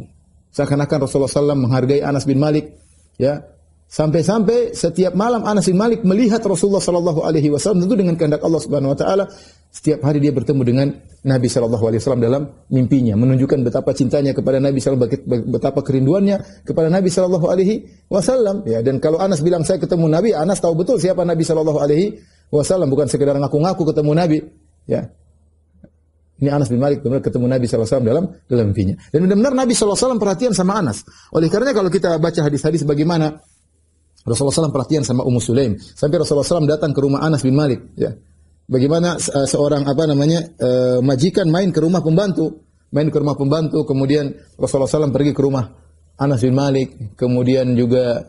Seakan-akan Rasulullah SAW menghargai Anas bin Malik, ya. Sampai-sampai setiap malam Anas bin Malik melihat Rasulullah sallallahu alaihi wasallam, tentu dengan kehendak Allah Subhanahu wa taala. Setiap hari dia bertemu dengan Nabi sallallahu alaihi wasallam dalam mimpinya, menunjukkan betapa cintanya kepada Nabi sallallahu alaihi wasallam, betapa kerinduannya kepada Nabi sallallahu alaihi wasallam. Ya, dan kalau Anas bilang saya ketemu Nabi, Anas tahu betul siapa Nabi sallallahu alaihi wasallam, bukan sekedar ngaku-ngaku ketemu Nabi, ya. Ini Anas bin Malik benar ketemu Nabi sallallahu alaihi wasallam dalam mimpinya. Dan benar-benar Nabi sallallahu alaihi wasallam perhatian sama Anas. Oleh karenanya kalau kita baca hadis-hadis bagaimana Rasulullah SAW perhatian sama Ummu Sulaim, sampai Rasulullah SAW datang ke rumah Anas bin Malik. Ya. Bagaimana seorang majikan main ke rumah pembantu, kemudian Rasulullah SAW pergi ke rumah Anas bin Malik, kemudian juga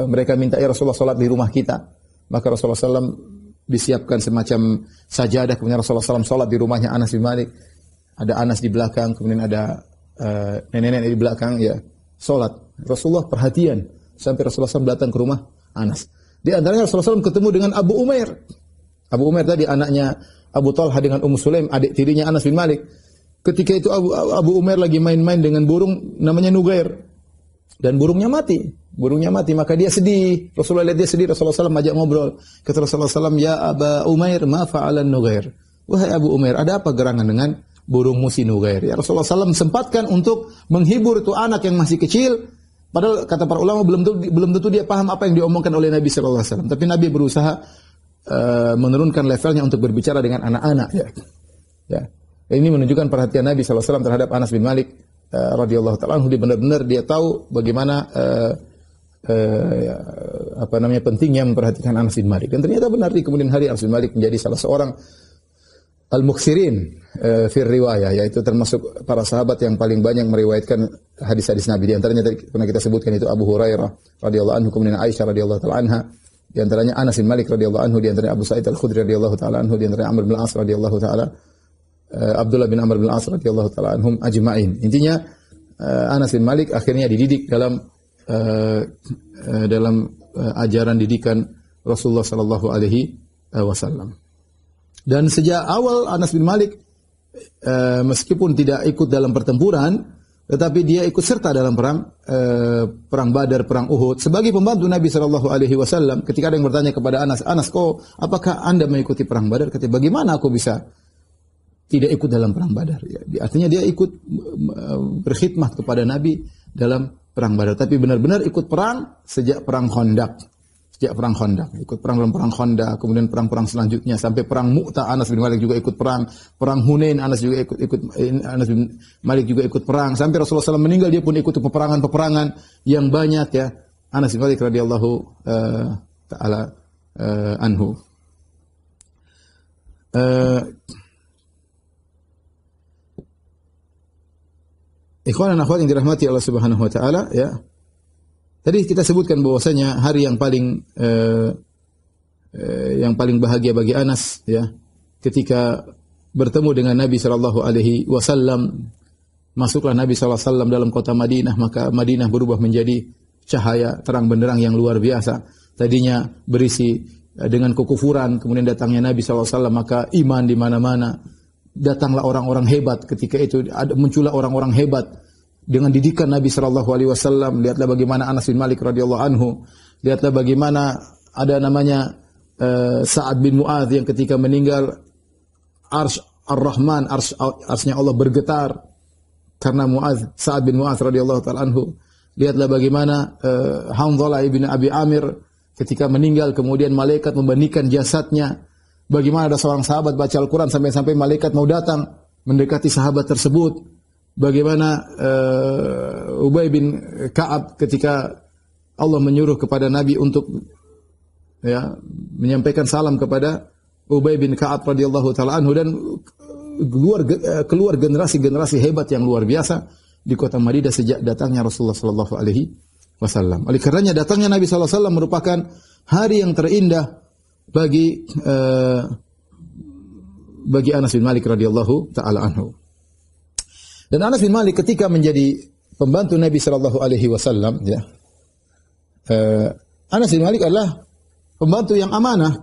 mereka minta, ya Rasulullah salat di rumah kita. Maka Rasulullah SAW disiapkan semacam sajadah, kemudian Rasulullah SAW salat di rumahnya Anas bin Malik. Ada Anas di belakang, kemudian ada nenek-nenek di belakang, ya salat. Rasulullah perhatian. Sampai Rasulullah SAW datang ke rumah Anas. Di antaranya Rasulullah SAW ketemu dengan Abu Umair. Abu Umair tadi anaknya Abu Talha dengan Ummu Sulaim, adik tirinya Anas bin Malik. Ketika itu Abu Umair lagi main-main dengan burung namanya Nugair. Dan burungnya mati. Maka dia sedih. Rasulullah lihat dia sedih. Rasulullah SAW ajak ngobrol. Kata Rasulullah SAW, ya Aba Umair, ma fa'alan Nugair. Wahai Abu Umair, ada apa gerangan dengan burung musi Nugair? Ya Rasulullah SAW sempatkan untuk menghibur itu anak yang masih kecil. Padahal kata para ulama belum tentu dia paham apa yang diomongkan oleh Nabi SAW. Tapi Nabi berusaha menurunkan levelnya untuk berbicara dengan anak-anak. Ya. Ini menunjukkan perhatian Nabi SAW terhadap Anas bin Malik radhiyallahu ta'ala anhu. Dia benar-benar dia tahu bagaimana pentingnya memperhatikan Anas bin Malik. Dan ternyata benar di kemudian hari Anas bin Malik menjadi salah seorang al-muksirin fir riwayah, yaitu termasuk para sahabat yang paling banyak meriwayatkan hadis-hadis Nabi. Di antaranya tadi pernah kita sebutkan itu Abu Hurairah radhiyallahu anhu, kemudian Aisyah radhiyallahu ta'ala anha, di antaranya Anas bin Malik radhiyallahu anhu, di antaranya Abu Sa'id al-Khudri radhiyallahu ta'ala anhu, di antaranya Amr bin As radhiyallahu ta'ala Abdullah bin Amr bin As radhiyallahu ta'ala anhum ajma'in. Intinya Anas bin Malik akhirnya dididik dalam ajaran didikan Rasulullah sallallahu alaihi wasallam. Dan sejak awal Anas bin Malik meskipun tidak ikut dalam pertempuran, tetapi dia ikut serta dalam perang Badar, perang Uhud sebagai pembantu Nabi sallallahu alaihi wasallam. Ketika ada yang bertanya kepada Anas, apakah Anda mengikuti perang Badar? Katanya, bagaimana aku bisa tidak ikut dalam perang Badar? Ya, artinya dia ikut berkhidmat kepada Nabi dalam perang Badar, tapi benar-benar ikut perang sejak perang Khandaq. Ikut perang dalam perang Khandaq, kemudian perang-perang selanjutnya sampai perang Mu'tah. Anas bin Malik juga ikut perang Hunain. Anas bin Malik juga ikut perang sampai Rasulullah SAW meninggal, dia pun ikut peperangan yang banyak ya. Anas bin Malik radhiyallahu taala anhu. Ikhwan dan akhwat yang dirahmati Allah Subhanahu wa taala, ya. Tadi kita sebutkan bahwasanya hari yang paling bahagia bagi Anas, ya, ketika bertemu dengan Nabi sallallahu alaihi wasallam. Masuklah Nabi sallallahu alaihi wasallam dalam kota Madinah, maka Madinah berubah menjadi cahaya terang benderang yang luar biasa. Tadinya berisi dengan kekufuran, kemudian datangnya Nabi sallallahu alaihi wasallam, maka iman di mana-mana. Datanglah orang-orang hebat ketika itu, muncullah orang-orang hebat dengan didikan Nabi sallallahu alaihi wasallam. Lihatlah bagaimana Anas bin Malik radhiyallahu anhu, lihatlah bagaimana ada namanya Sa'ad bin Mu'adz yang ketika meninggal arsy Ar-Rahman, arsy-nya Allah bergetar karena Sa'ad bin Mu'adz radhiyallahu ta'ala anhu. Lihatlah bagaimana Hanzalah ibn Abi Amir ketika meninggal, kemudian malaikat membandingkan jasadnya. Bagaimana ada seorang sahabat baca Al-Quran sampai-sampai malaikat mau datang mendekati sahabat tersebut. Bagaimana Ubay bin Ka'ab ketika Allah menyuruh kepada Nabi untuk menyampaikan salam kepada Ubay bin Ka'ab radhiyallahu taala anhu, dan keluar generasi-generasi hebat yang luar biasa di kota Madinah sejak datangnya Rasulullah sallallahu alaihi wasallam. Oleh karenanya datangnya Nabi sallallahu alaihi wasallam merupakan hari yang terindah bagi Anas bin Malik radhiyallahu taala anhu. Dan Anas bin Malik ketika menjadi pembantu Nabi sallallahu alaihi wasallam, ya. Anas bin Malik adalah pembantu yang amanah.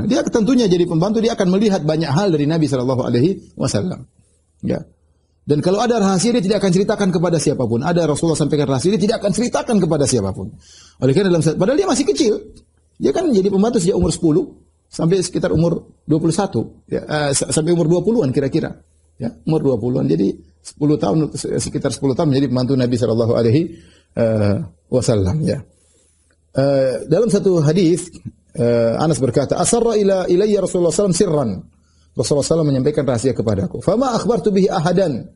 Dia tentunya jadi pembantu, dia akan melihat banyak hal dari Nabi sallallahu alaihi wasallam. Ya. Dan kalau ada rahasia dia tidak akan ceritakan kepada siapapun. Ada Rasulullah sampaikan rahasia dia tidak akan ceritakan kepada siapapun. Oleh karena padahal dia masih kecil. Dia kan jadi pembantu sejak umur 10 sampai sekitar umur 21, ya, sampai umur 20-an kira-kira. Ya, umur 20-an. Jadi 10 tahun, sekitar 10 tahun menjadi pembantu Nabi sallallahu alaihi wasallam, ya. Dalam satu hadis Anas berkata, "Asarra ilayya Rasulullah sallallahu alaihi wasallam sirran." Rasulullah SAW menyampaikan rahasia kepadaku. "Fama akhbartu bihi ahadan."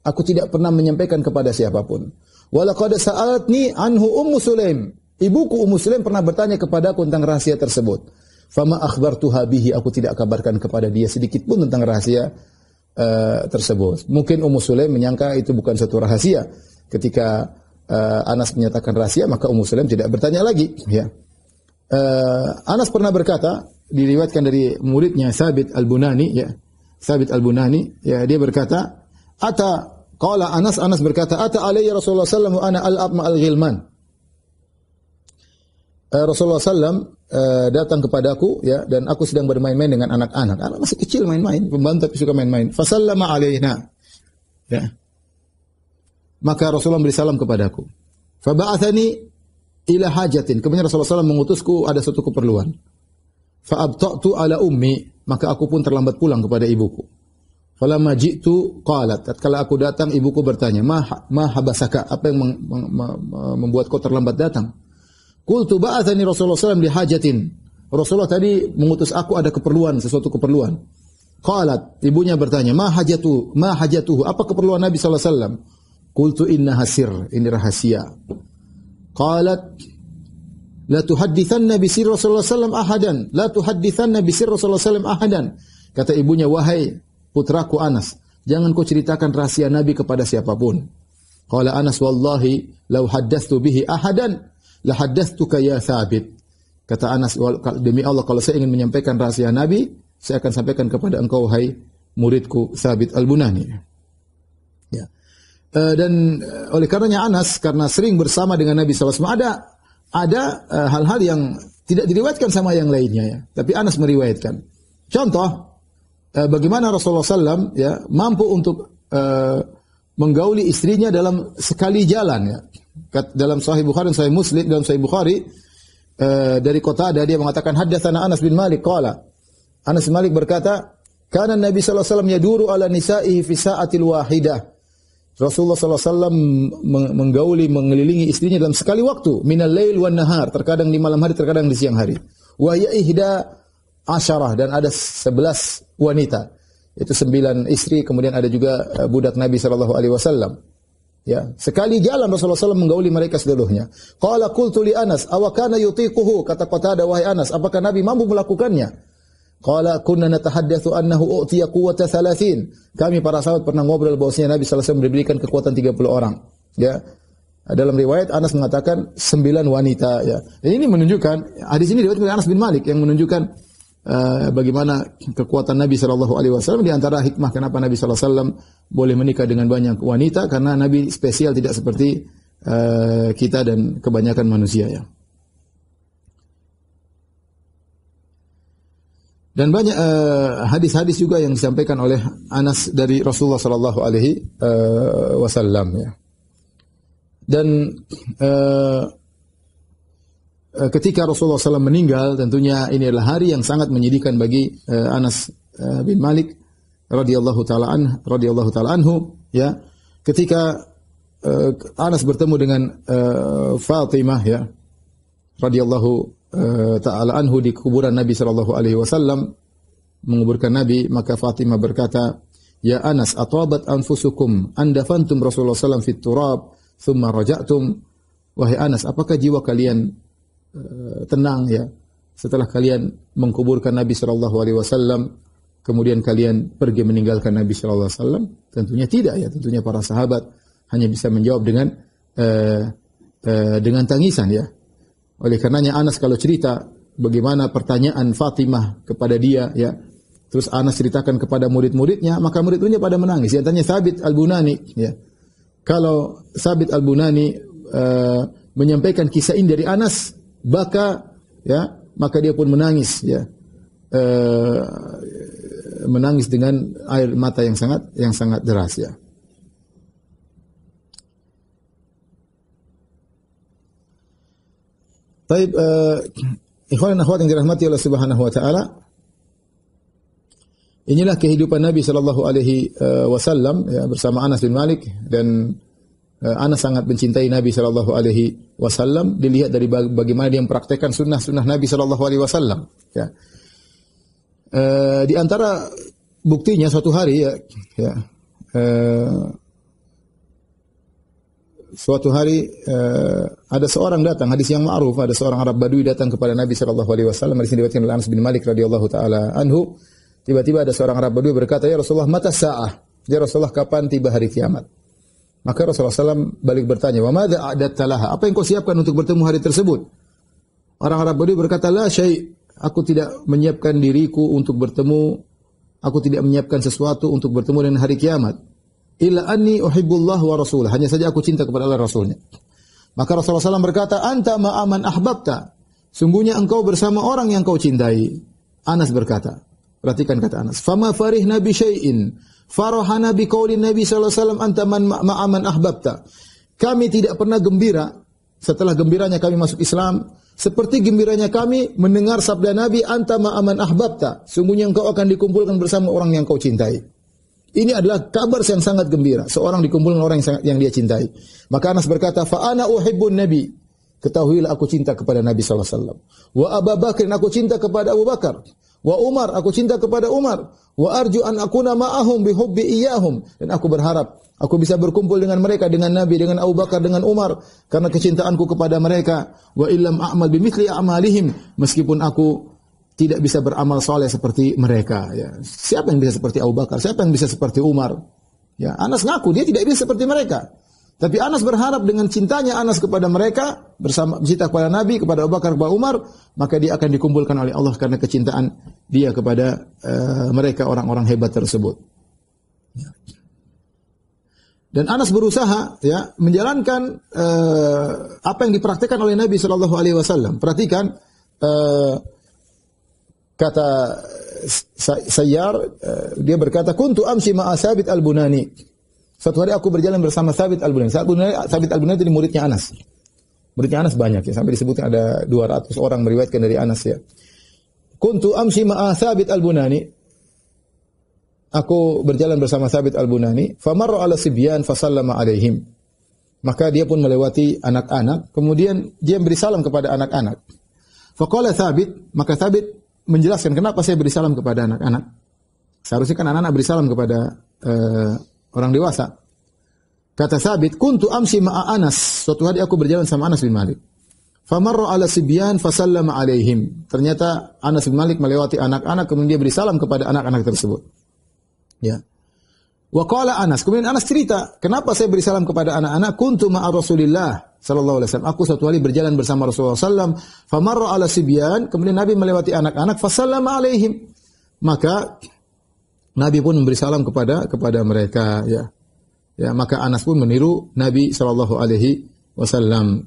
Aku tidak pernah menyampaikan kepada siapapun. "Wa laqad sa'alatni anhu Ummu Sulaim." Ibuku Ummu Sulaim pernah bertanya kepadaku tentang rahasia tersebut. Fama akhbartuha bihi, aku tidak kabarkan kepada dia sedikit pun tentang rahasia tersebut. Mungkin Ummu Sulaim menyangka itu bukan satu rahasia. Ketika Anas menyatakan rahasia, maka Ummu Sulaim tidak bertanya lagi, ya. Anas pernah berkata, diriwayatkan dari muridnya Thabit Al-Bunani, ya. Thabit Al-Bunani, ya, dia berkata, Anas berkata, "Ata alayya Rasulullah sallallahu alaihi wasallam wa ana al-ab ma'al ghilman." Rasulullah SAW datang kepadaku ya, dan aku sedang bermain-main dengan anak-anak. Anak masih kecil main-main, pembantu tapi suka main-main. Fasallama alaina. Ya. Maka Rasulullah beri salam kepadaku. Faba'athani ila hajatin. Kemudian Rasulullah SAW mengutusku ada suatu keperluan. Fa'abta'tu ala ummi. Maka aku pun terlambat pulang kepada ibuku. Falamma ji'tu qalat. Tatkala aku datang, ibuku bertanya, ma habasaka? Apa yang membuat kau terlambat datang? Qultu ba'athani Rasulullah SAW li hajatin. Rasulullah tadi mengutus aku ada keperluan, sesuatu keperluan. Qalat. Ibunya bertanya, ma hajatuhu? Apa keperluan Nabi SAW? Qultu innaha sir, ini rahasia. Qalat la tuhaddithanna bi sirri Rasulullah sallallahu ahadan, la tuhaddithanna bi sirri Rasulullah sallallahu ahadan. Kata ibunya, wahai putraku Anas, jangan kau ceritakan rahasia Nabi kepada siapapun. Qala Anas, wallahi law haddathtu bihi ahadan la haddathtuka ya Thabit. Kata Anas, demi Allah kalau saya ingin menyampaikan rahasia Nabi, saya akan sampaikan kepada engkau hai muridku Thabit Al-Bunani. Ya. Dan oleh karenanya Anas karena sering bersama dengan Nabi SAW ada hal-hal yang tidak diriwayatkan sama yang lainnya ya. Tapi Anas meriwayatkan. Contoh bagaimana Rasulullah SAW ya mampu untuk menggauli istrinya dalam sekali jalan ya. Dalam Sahih Bukhari dan Sahih Muslim, dalam Sahih Bukhari dari Qatadah dia mengatakan haddatsana Anas bin Malik qala. Anas bin Malik berkata, "Kana Nabi sallallahu alaihi wasallam yaduru ala nisa'ihi fi sa'atil wahidah." Rasulullah SAW menggauli, mengelilingi istrinya dalam sekali waktu. Minal lail wan nahar. Terkadang di malam hari, terkadang di siang hari. Wa ya ihda asyarah. Dan ada 11 wanita. Itu 9 istri. Kemudian ada juga budak Nabi SAW. Ya. Sekali jalan Rasulullah SAW menggauli mereka seluruhnya. Qala qultu li Anas. Awakana yutiquhu. Kata Qatadah, wahai Anas. Apakah Nabi mampu melakukannya? Qala kunna natahaddatsu annahu u'tiya quwwata 30. Kami para sahabat pernah ngobrol bahwasanya Nabi sallallahu alaihi wasallam diberikan kekuatan 30 orang. Ya. Dalam riwayat Anas mengatakan 9 wanita ya. Dan ini menunjukkan hadis ini riwayat dari Anas bin Malik yang menunjukkan bagaimana kekuatan Nabi sallallahu alaihi wasallam. Di antara hikmah kenapa Nabi sallallahu alaihi wasallam boleh menikah dengan banyak wanita karena Nabi spesial, tidak seperti kita dan kebanyakan manusia ya. Dan banyak hadis-hadis juga yang disampaikan oleh Anas dari Rasulullah sallallahu alaihi wasallam ya. Dan ketika Rasulullah SAW meninggal, tentunya ini adalah hari yang sangat menyedihkan bagi Anas bin Malik radhiyallahu taala anhu ya. Ketika Anas bertemu dengan Fatimah ya radhiyallahu ta'ala anhu di kuburan Nabi sallallahu alaihi wasallam, menguburkan Nabi, maka Fatimah berkata, "Ya Anas, atabat anfusukum andafantum Rasulullah sallallahu fit turab thumma raja'tum." Wahai Anas, apakah jiwa kalian tenang ya setelah kalian mengkuburkan Nabi sallallahu alaihi wasallam kemudian kalian pergi meninggalkan Nabi sallallahu alaihi wasallam? Tentunya tidak ya, tentunya para sahabat hanya bisa menjawab dengan tangisan ya. Oleh karenanya Anas kalau cerita bagaimana pertanyaan Fatimah kepada dia ya, terus Anas ceritakan kepada murid-muridnya, maka murid-muridnya pada menangis. Dia tanya Thabit Al-Bunani ya. Kalau Thabit Al-Bunani menyampaikan kisah ini dari Anas, maka dia pun menangis ya. Menangis dengan air mata yang sangat deras ya. Baik, ikhwan dan akhwat yang dirahmati Allah Subhanahu wa taala. Inilah kehidupan Nabi sallallahu alaihi wasallam ya, bersama Anas bin Malik, dan Anas sangat mencintai Nabi sallallahu alaihi wasallam. Dilihat dari bagaimana dia mempraktikkan sunnah-sunnah Nabi sallallahu alaihi wasallam ya. Di antara buktinya suatu hari suatu hari ada seorang datang, hadis yang ma'ruf, ada seorang Arab Badui datang kepada Nabi sallallahu alaihi wasallam. Hadis ini diriwayatkan oleh Anas bin Malik radhiyallahu taala anhu. Tiba-tiba ada seorang Arab Badui berkata, "Ya Rasulullah, mata sa'ah?" Ya Rasulullah, kapan tiba hari kiamat? Maka Rasulullah SAW balik bertanya, "Wa madza a'datta laha?" Apa yang kau siapkan untuk bertemu hari tersebut? Orang Arab Badui berkata, "La syai'." Aku tidak menyiapkan diriku untuk bertemu, aku tidak menyiapkan sesuatu untuk bertemu dengan hari kiamat. Illa anni uhibbullah wa rasulah. Hanya saja aku cinta kepada Allah Rasulnya. Maka Rasulullah SAW berkata, "Anta ma'aman ahbabta." Sungguhnya engkau bersama orang yang kau cintai. Anas berkata, perhatikan kata Anas, "Fama farihna bi syai'in farahana bi qaulin Nabi sallallahu alaihi wasallam anta man ma'aman ahbabta." Kami tidak pernah gembira setelah gembiranya kami masuk Islam seperti gembiranya kami mendengar sabda Nabi, "Anta ma'aman ahbabta." Sungguhnya engkau akan dikumpulkan bersama orang yang kau cintai. Ini adalah kabar yang sangat gembira. Seorang dikumpulkan orang yang dia cintai. Maka Anas berkata, "Fa ana uhibbun Nabi." Ketahuilah aku cinta kepada Nabi sallallahu alaihi wasallam. Wa Abu Bakr, aku cinta kepada Abu Bakar. Wa Umar, aku cinta kepada Umar. Wa arju an akuna ma'ahum bi hubbi iyyahum. Dan aku berharap aku bisa berkumpul dengan mereka, dengan Nabi, dengan Abu Bakar, dengan Umar karena kecintaanku kepada mereka. Wa illam a'mal bimithli a'malihim, meskipun aku tidak bisa beramal soleh seperti mereka. Ya. Siapa yang bisa seperti Abu Bakar? Siapa yang bisa seperti Umar? Ya, Anas ngaku dia tidak bisa seperti mereka. Tapi Anas berharap dengan cintanya Anas kepada mereka, bersama cinta kepada Nabi, kepada Abu Bakar, kepada Umar, maka dia akan dikumpulkan oleh Allah karena kecintaan dia kepada mereka, orang-orang hebat tersebut. Ya. Dan Anas berusaha ya menjalankan apa yang dipraktikkan oleh Nabi Shallallahu Alaihi Wasallam. Perhatikan. Kata Sayyar, dia berkata, "Kuntu amshi ma'a Thabit al-Bunani." Suatu hari aku berjalan bersama Thabit al-Bunani. Thabit al-Bunani itu muridnya Anas. Muridnya Anas banyak ya, sampai disebutkan ada 200 orang meriwayatkan dari Anas ya. Kuntu amshi ma'a Thabit al-Bunani. Aku berjalan bersama Thabit al-Bunani, famarra 'ala sibyan fasallama 'alaihim. Maka dia pun melewati anak-anak, kemudian dia beri salam kepada anak-anak. Faqala Thabit, maka Thabit menjelaskan kenapa saya beri salam kepada anak-anak. Seharusnya kan anak-anak beri salam kepada orang dewasa. Kata Thabit, "Kuntu amshi ma'a Anas." Suatu hari aku berjalan sama Anas bin Malik. Famarra 'ala sibyan fasallama 'alaihim. Ternyata Anas bin Malik melewati anak-anak kemudian dia beri salam kepada anak-anak tersebut. Ya. Wa qala Anas, kemudian Anas cerita, kenapa saya beri salam kepada anak-anak? Kuntu ma'a Rasulillah sallallahu alaihi wasallam. Aku suatu hari berjalan bersama Rasulullah sallam, famarra 'ala sibyan, kemudian Nabi melewati anak-anak, fasallama 'alaihim. Maka Nabi pun memberi salam kepada mereka ya. Ya, maka Anas pun meniru Nabi sallallahu alaihi wasallam.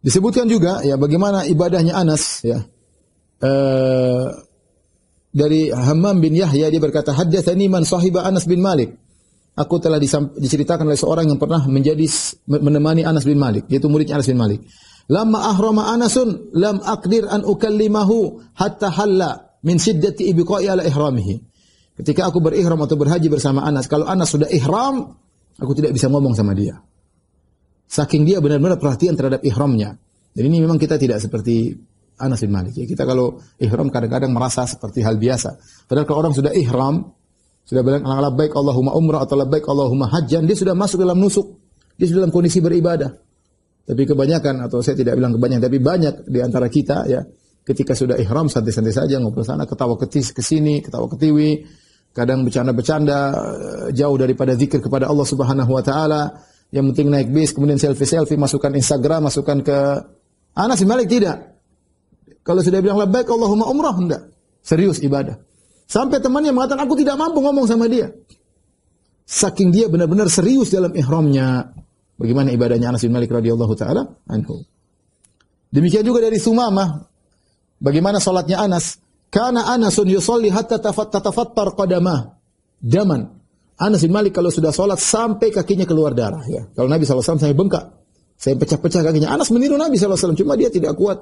Disebutkan juga ya bagaimana ibadahnya Anas ya. Dari Hammam bin Yahya dia berkata, "Haddatsani man sahiba Anas bin Malik." Aku telah diceritakan oleh seorang yang pernah menemani Anas bin Malik, yaitu muridnya Anas bin Malik. "Lamma ahrama Anasun lam aqdir an ukallimahu hatta halla min shiddati ibqa'i ala ihramihi." Ketika aku berihram atau berhaji bersama Anas, kalau Anas sudah ihram, aku tidak bisa ngomong sama dia. Saking dia benar-benar perhatian terhadap ihramnya. Dan ini memang kita tidak seperti Anas bin Malik. Ya, kita kalau ihram kadang-kadang merasa seperti hal biasa. Padahal kalau orang sudah ihram, sudah bilang labbaik Allahumma umrah atau labbaik Allahumma hajjan, dia sudah masuk dalam nusuk. Dia sudah dalam kondisi beribadah. Tapi kebanyakan, atau saya tidak bilang kebanyakan, tapi banyak di antara kita ya, ketika sudah ihram santai-santai saja ngobrol sana, ketawa ke sini, ketawa ketiwi, kadang bercanda-bercanda jauh daripada zikir kepada Allah Subhanahu wa taala. Yang penting naik bis, kemudian selfie, masukkan Instagram, masukkan ke Anas bin Malik tidak. Kalau sudah bilang labbaik Allahumma umrah, enggak. Serius ibadah. Sampai temannya mengatakan, aku tidak mampu ngomong sama dia. Saking dia benar-benar serius dalam ihramnya. Bagaimana ibadahnya Anas bin Malik radhiyallahu taala anhu. Demikian juga dari Sumamah. Bagaimana salatnya Anas? Kana Anasun yusalli hatta tatafattar qadamah daman. Anas bin Malik kalau sudah sholat sampai kakinya keluar darah. Ya. Kalau Nabi SAW saya bengkak, saya pecah-pecah kakinya. Anas meniru Nabi SAW, cuma dia tidak kuat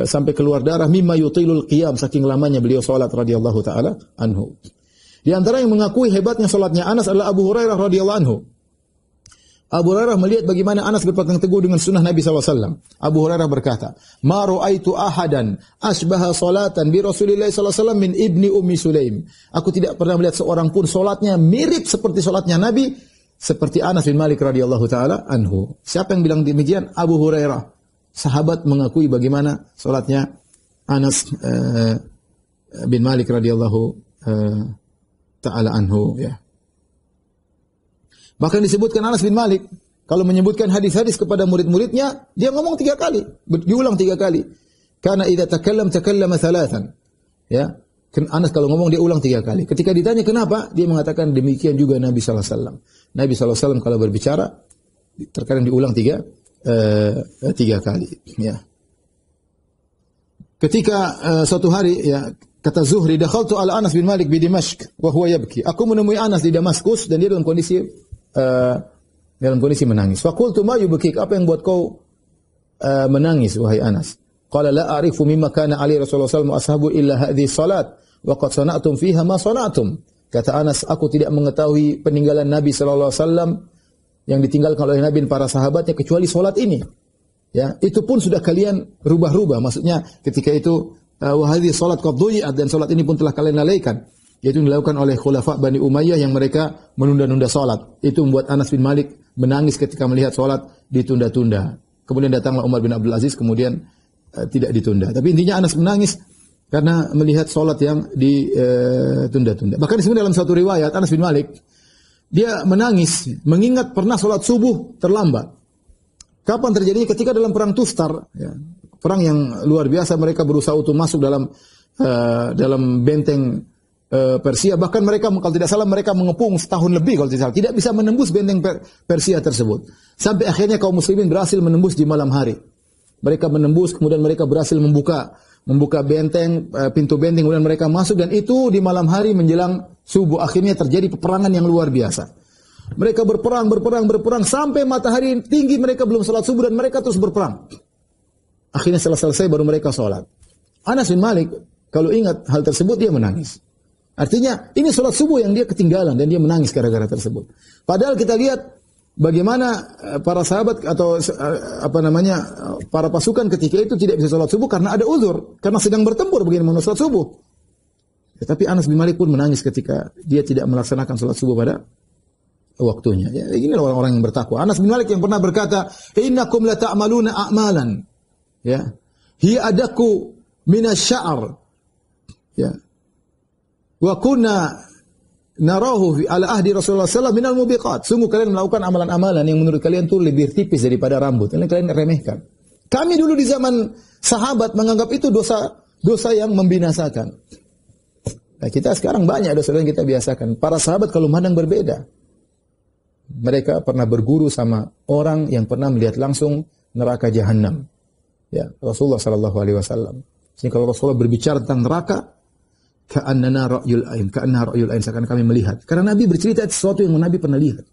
sampai keluar darah. Mimma yutilul qiyam, saking lamanya beliau sholat radhiyallahu taala anhu. Di antara yang mengakui hebatnya sholatnya Anas adalah Abu Hurairah radhiyallahu anhu. Abu Hurairah melihat bagaimana Anas berpegang teguh dengan sunnah Nabi SAW. Abu Hurairah berkata, "Ma ra'aitu ahadan asbaha salatan bi Rasulillah SAW min ibni Ummi Sulaim." Aku tidak pernah melihat seorang pun salatnya mirip seperti salatnya Nabi, seperti Anas bin Malik radhiyallahu taala anhu. Siapa yang bilang demikian? Abu Hurairah. Sahabat mengakui bagaimana salatnya Anas bin Malik radhiyallahu taala anhu ya. Bahkan disebutkan Anas bin Malik, kalau menyebutkan hadis-hadis kepada murid-muridnya, dia ngomong 3 kali, diulang 3 kali. Karena idza takallama thalathan. Ya. Anas kalau ngomong dia ulang 3 kali. Ketika ditanya kenapa, dia mengatakan demikian juga Nabi sallallahu alaihi wasallam. Nabi sallallahu alaihi wasallam kalau berbicara terkadang diulang 3 kali, ya. Ketika suatu hari, ya, kata Zuhri, dakhaltu ala Anas bin Malik bi Dimashq wa huwa yabki. Aku menemui Anas di Damaskus dan dia dalam kondisi menangis. Fa qultu ma yubkik? Apa yang buat kau menangis wahai Anas? Qala la a'rifu mimma kana ali Rasulullah sallallahu alaihi wasallam ashabu illa hadhihi salat wa qad sana'tum fiha ma sana'tum. Kata Anas, aku tidak mengetahui peninggalan Nabi sallallahu alaihi wasallam yang ditinggalkan oleh Nabi dan para sahabatnya kecuali salat ini. Ya, itu pun sudah kalian rubah-rubah. Maksudnya ketika itu wa hadhihi salat qad dhuyi'at, dan salat ini pun telah kalian lalaikan. Yaitu dilakukan oleh khulafa Bani Umayyah yang mereka menunda-nunda salat. Itu membuat Anas bin Malik menangis ketika melihat salat ditunda-tunda. Kemudian datanglah Umar bin Abdul Aziz, kemudian tidak ditunda. Tapi intinya Anas menangis karena melihat salat yang ditunda-tunda. Bahkan disebut dalam satu riwayat Anas bin Malik, dia menangis mengingat pernah salat subuh terlambat. Kapan terjadinya? Ketika dalam perang Tustar, ya, perang yang luar biasa, mereka berusaha untuk masuk dalam benteng Persia. Bahkan mereka, kalau tidak salah, mereka mengepung setahun lebih kalau tidak salah, tidak bisa menembus benteng Persia tersebut. Sampai akhirnya kaum muslimin berhasil menembus di malam hari. Mereka menembus, kemudian mereka berhasil membuka benteng, pintu benteng, kemudian mereka masuk, dan itu di malam hari menjelang subuh. Akhirnya terjadi peperangan yang luar biasa. Mereka berperang sampai matahari tinggi, mereka belum salat subuh dan mereka terus berperang. Akhirnya setelah selesai baru mereka salat. Anas bin Malik kalau ingat hal tersebut dia menangis. Artinya ini salat subuh yang dia ketinggalan dan dia menangis gara-gara tersebut. Padahal kita lihat bagaimana para sahabat atau para pasukan ketika itu tidak bisa salat subuh karena ada uzur, karena sedang bertempur bagaimana salat subuh. Tetapi Anas bin Malik pun menangis ketika dia tidak melaksanakan salat subuh pada waktunya. Ya, inilah orang-orang yang bertakwa. Anas bin Malik yang pernah berkata, "Innakum la ta'maluna a'malan, ya, hiya adaku minasy-sya'r." Ya. Wa kunna narahu ala ahdi Rasulullah sallallahu alaihi wasallam minal mubiqat. Sungguh kalian melakukan amalan-amalan yang menurut kalian itu lebih tipis daripada rambut. Ini kalian remehkan. Kami dulu di zaman sahabat menganggap itu dosa yang membinasakan. Nah, kita sekarang banyak dosa yang kita biasakan. Para sahabat kalau memandang berbeda. Mereka pernah berguru sama orang yang pernah melihat langsung neraka jahanam. Ya, Rasulullah sallallahu alaihi wasallam. Sehingga kalau Rasulullah berbicara tentang neraka, ka'annana ra'yul ain, seakan kami melihat. Karena Nabi bercerita sesuatu yang Nabi pernah lihat.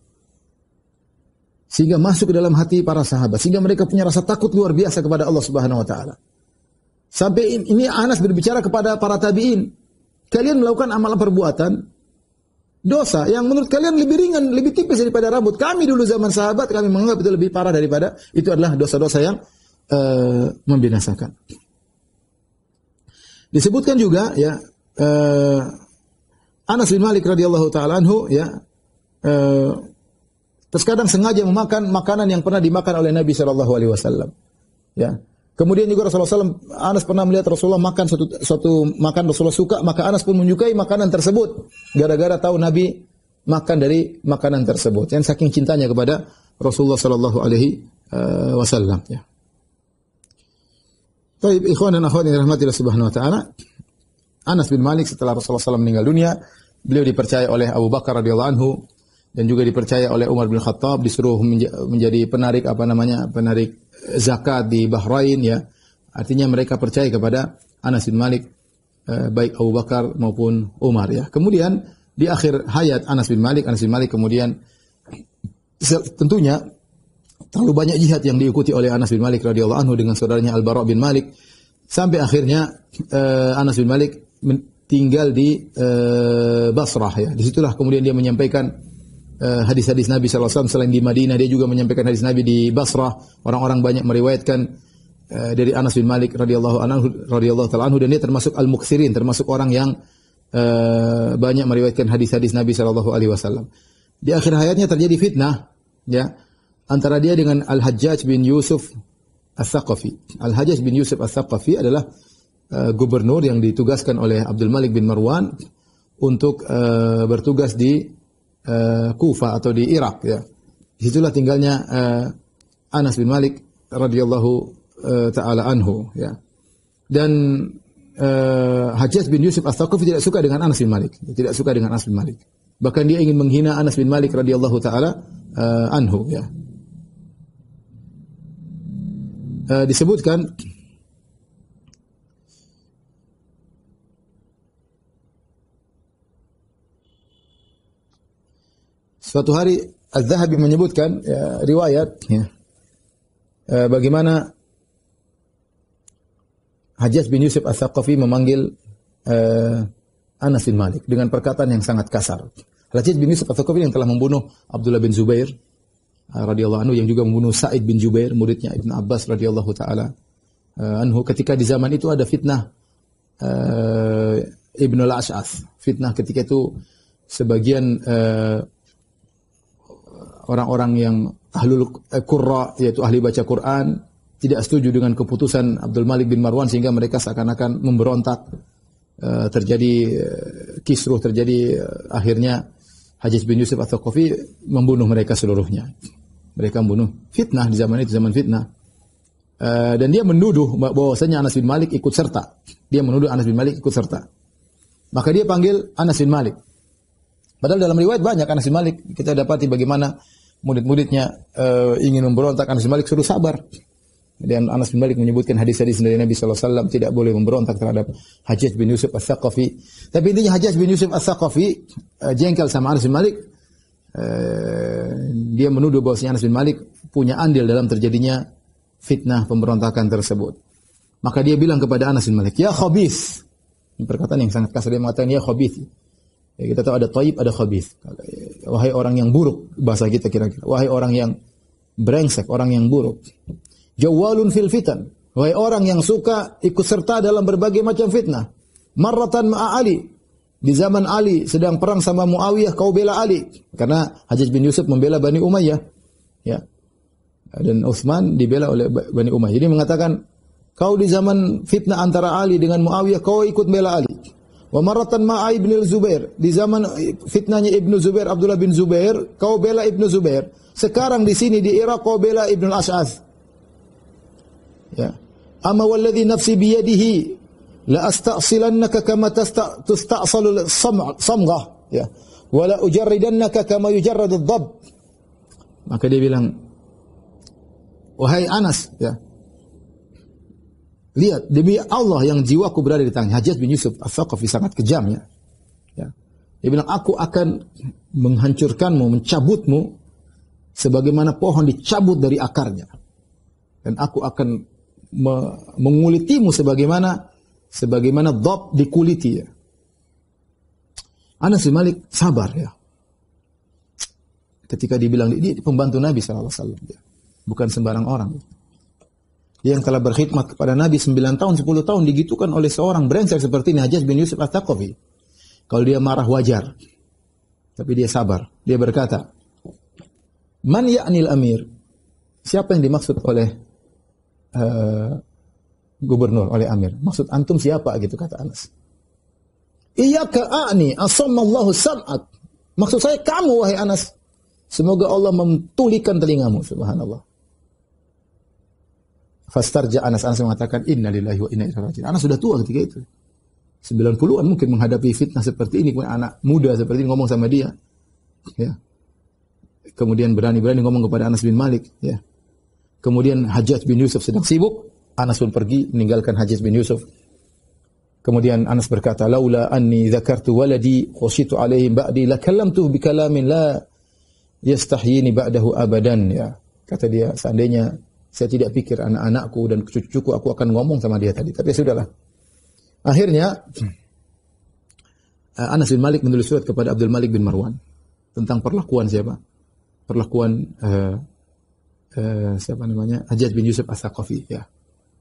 Sehingga masuk ke dalam hati para sahabat, sehingga mereka punya rasa takut luar biasa kepada Allah Subhanahu wa taala. Sampai ini Anas berbicara kepada para tabi'in, kalian melakukan amalan perbuatan dosa yang menurut kalian lebih ringan, lebih tipis daripada rambut. Kami dulu zaman sahabat, kami menganggap itu lebih parah daripada, itu adalah dosa-dosa yang membinasakan. Disebutkan juga, ya, Anas bin Malik radhiyallahu taala anhu, ya, terkadang sengaja memakan makanan yang pernah dimakan oleh Nabi sallallahu alaihi wasallam. Ya. Kemudian juga Rasulullah SAW, Anas pernah melihat Rasulullah makan suatu makan Rasulullah suka, maka Anas pun menyukai makanan tersebut. Gara-gara tahu Nabi makan dari makanan tersebut. Yang saking cintanya kepada Rasulullah Sallallahu Alaihi Wasallam. Ya. Taib ikhwan dan akhwat yang dirahmati Allah Subhanahu Wa Taala. Anas bin Malik setelah Rasulullah SAW meninggal dunia, beliau dipercaya oleh Abu Bakar radhiyallahu anhu dan juga dipercaya oleh Umar bin Khattab, disuruh menjadi penarik zakat di Bahrain, ya. Artinya mereka percaya kepada Anas bin Malik, baik Abu Bakar maupun Umar, ya. Kemudian di akhir hayat Anas bin Malik kemudian tentunya terlalu banyak jihad yang diikuti oleh Anas bin Malik radhiyallahu anhu dengan saudaranya Al-Bara bin Malik, sampai akhirnya Anas bin Malik tinggal di Basrah, ya. Disitulah kemudian dia menyampaikan hadis-hadis Nabi SAW. Selain di Madinah, dia juga menyampaikan hadis Nabi di Basrah. Orang-orang banyak meriwayatkan dari Anas bin Malik radhiyallahu ta'ala anhu, dan dia termasuk al-muksirin, termasuk orang yang banyak meriwayatkan hadis-hadis Nabi SAW. Di akhir hayatnya terjadi fitnah, ya, antara dia dengan Al-Hajjaj bin Yusuf Al-Thaqafi. Al-Hajjaj bin Yusuf Al-Thaqafi adalah gubernur yang ditugaskan oleh Abdul Malik bin Marwan untuk bertugas di Kufah atau di Irak, ya. Disitulah tinggalnya Anas bin Malik radhiyallahu taala anhu, ya. Dan Hajjaj bin Yusuf Ats-Tsaqafi tidak suka dengan Anas bin Malik, tidak suka dengan Anas bin Malik. Bahkan dia ingin menghina Anas bin Malik radhiyallahu taala anhu ya. Disebutkan suatu hari Az-Zahabi menyebutkan ya, riwayat ya, bagaimana Hajjaj bin Yusuf Ats-Tsaqafi memanggil Anas bin Malik dengan perkataan yang sangat kasar. Hajjaj bin Yusuf Ats-Tsaqafi yang telah membunuh Abdullah bin Zubair radhiyallahu anhu, yang juga membunuh Sa'id bin Jubair muridnya Ibnu Abbas radhiyallahu taala anhu. Ketika di zaman itu ada fitnah Ibnu al-Ash'ath. Fitnah ketika itu sebagian orang-orang yang ahlul qurra, yaitu ahli baca Quran, tidak setuju dengan keputusan Abdul Malik bin Marwan sehingga mereka seakan-akan memberontak. Terjadi kisruh, terjadi akhirnya Hajjaj bin Yusuf Ats-Tsaqafi membunuh mereka seluruhnya. Mereka membunuh, fitnah di zaman itu, zaman fitnah. Dan dia menuduh bahwasanya Anas bin Malik ikut serta. Dia menuduh Anas bin Malik ikut serta. Maka dia panggil Anas bin Malik. Padahal dalam riwayat banyak Anas bin Malik, kita dapati bagaimana murid-muridnya ingin memberontak. Anas bin Malik suruh sabar. Dan Anas bin Malik menyebutkan hadis-hadis dari Nabi sallallahu alaihi wasallam tidak boleh memberontak terhadap Hajjaj bin Yusuf Ats-Tsaqafi. Tapi intinya Hajjaj bin Yusuf Ats-Tsaqafi jengkel sama Anas bin Malik. Dia menuduh bahwasanya Anas bin Malik punya andil dalam terjadinya fitnah pemberontakan tersebut. Maka dia bilang kepada Anas bin Malik, "Ya khabith." Ini perkataan yang sangat kasar, dia mengatakan ya khabith. Ya, kita tahu ada thayyib, ada khabith. Wahai orang yang buruk, bahasa kita kira-kira. Wahai orang yang brengsek, orang yang buruk. Jawalun fil fitan. Wahai orang yang suka ikut serta dalam berbagai macam fitnah. Marratan ma'a Ali. Di zaman Ali sedang perang sama Muawiyah, kau bela Ali. Karena Hajjaj bin Yusuf membela Bani Umayyah. Ya. Dan Utsman dibela oleh Bani Umayyah. Jadi mengatakan, kau di zaman fitnah antara Ali dengan Muawiyah, kau ikut bela Ali. Wa marratan ma'a Ibnu Zubair. Di zaman fitnahnya Ibnu Zubair, Abdullah bin Zubair, kau bela Ibnu Zubair. Sekarang di sini di Irak kau bela Ibnu al-Ash'ath. Ya. Amma walladhi nafsi biyadihi la asta'silannaka kama tasta'salu samghah, ya. Wa la ujarridannaka kama yujarradu ad-dhab. Maka dia bilang, wahai Anas, ya. Lihat, demi Allah yang jiwaku berada di tangan. Hajjaj bin Yusuf Ats-Tsaqafi sangat kejam, ya. Ya. Dia bilang, aku akan menghancurkanmu, mencabutmu sebagaimana pohon dicabut dari akarnya. Dan aku akan mengulitimu sebagaimana dhab dikuliti, ya. Anas bin Malik sabar, ya. Ketika dibilang dia pembantu Nabi sallallahu alaihi wasallam, ya. Bukan sembarang orang. Dia yang telah berkhidmat kepada Nabi 9 tahun, 10 tahun digitukan oleh seorang brengsek seperti ini, Hajjaj bin Yusuf Ats-Tsaqafi. Kalau dia marah wajar. Tapi dia sabar. Dia berkata, "Man ya'nil amir?" Siapa yang dimaksud oleh gubernur, oleh amir? Maksud antum siapa, gitu kata Anas. Iyyaka a'ni asammallahu sam'ak. Maksud saya kamu, wahai Anas. Semoga Allah memtulikan telingamu, subhanallah. Fastarja Anas mengatakan innalillahi wa inna ilaihi raji'un. Anas sudah tua ketika itu. 90-an mungkin menghadapi fitnah seperti ini, kemudian anak muda seperti ini ngomong sama dia. Ya. Kemudian berani-berani ngomong kepada Anas bin Malik, ya. Kemudian Hajjaj bin Yusuf sedang sibuk, Anas pun pergi meninggalkan Hajjaj bin Yusuf. Kemudian Anas berkata, "Laula anni dzakartu waladi khashitu alaihim ba'di lakallamtuhu bikalamin la yastahyini ba'dahu abadan." Ya, kata dia, seandainya saya tidak pikir anak-anakku dan cucu-cucuku, aku akan ngomong sama dia tadi. Tapi sudahlah. Akhirnya Anas bin Malik menulis surat kepada Abdul Malik bin Marwan tentang perlakuan siapa? Perlakuan siapa namanya? Hajjaj bin Yusuf Ats-Tsaqafi, ya.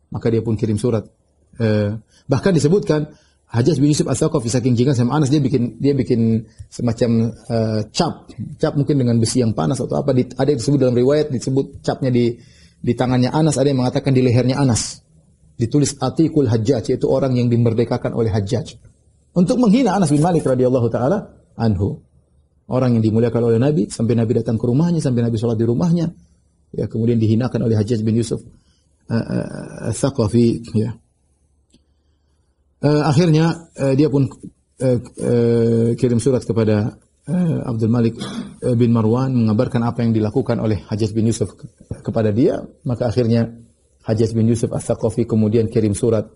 Maka dia pun kirim surat. Bahkan disebutkan Hajjaj bin Yusuf Ats-Tsaqafi saking jengkel sama Anas, dia bikin semacam cap mungkin dengan besi yang panas atau apa. Ada yang disebut dalam riwayat, disebut capnya di tangannya Anas, ada yang mengatakan di lehernya Anas. Ditulis Atiqul Hajjaj, yaitu orang yang dimerdekakan oleh Hajjaj. Untuk menghina Anas bin Malik radhiyallahu taala anhu. Orang yang dimuliakan oleh Nabi, sampai Nabi datang ke rumahnya, sampai Nabi sholat di rumahnya. Ya, kemudian dihinakan oleh Hajjaj bin Yusuf Ats-Tsaqafi, ya. Akhirnya dia pun kirim surat kepada Abdul Malik bin Marwan mengabarkan apa yang dilakukan oleh Hajjaj bin Yusuf kepada dia. Maka akhirnya Hajjaj bin Yusuf Ats-Tsaqafi kemudian kirim surat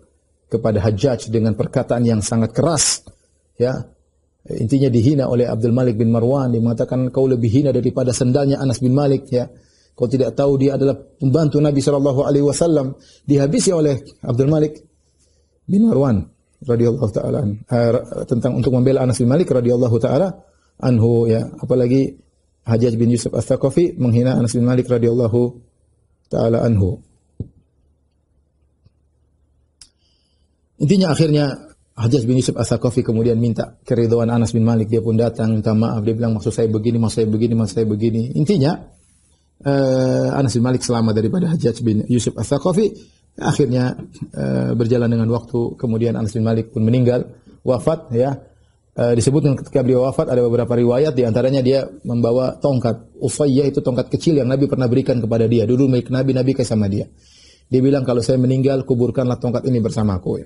kepada Hajjaj dengan perkataan yang sangat keras. Ya, intinya dihina oleh Abdul Malik bin Marwan. Dia mengatakan, kau lebih hina daripada sendalnya Anas bin Malik. Ya, kau tidak tahu dia adalah pembantu Nabi SAW. Dihabisi oleh Abdul Malik bin Marwan radhiyallahu taala tentang untuk membela Anas bin Malik radhiyallahu taala anhu. Ya, apalagi Hajjaj bin Yusuf Ats-Tsaqafi menghina Anas bin Malik radhiyallahu taala anhu. Intinya akhirnya Hajjaj bin Yusuf Ats-Tsaqafi kemudian minta keridhaan Anas bin Malik. Dia pun datang minta maaf. Dia bilang maksud saya begini, maksud saya begini, maksud saya begini. Intinya Anas bin Malik selamat daripada Hajjaj bin Yusuf Ats-Tsaqafi. Akhirnya berjalan dengan waktu, kemudian Anas bin Malik pun meninggal, wafat. Ya, disebutkan ketika beliau wafat ada beberapa riwayat, di antaranya dia membawa tongkat Usayyah, itu tongkat kecil yang Nabi pernah berikan kepada dia. Dulu milik Nabi kasih sama dia. Dia bilang kalau saya meninggal kuburkanlah tongkat ini bersamaku.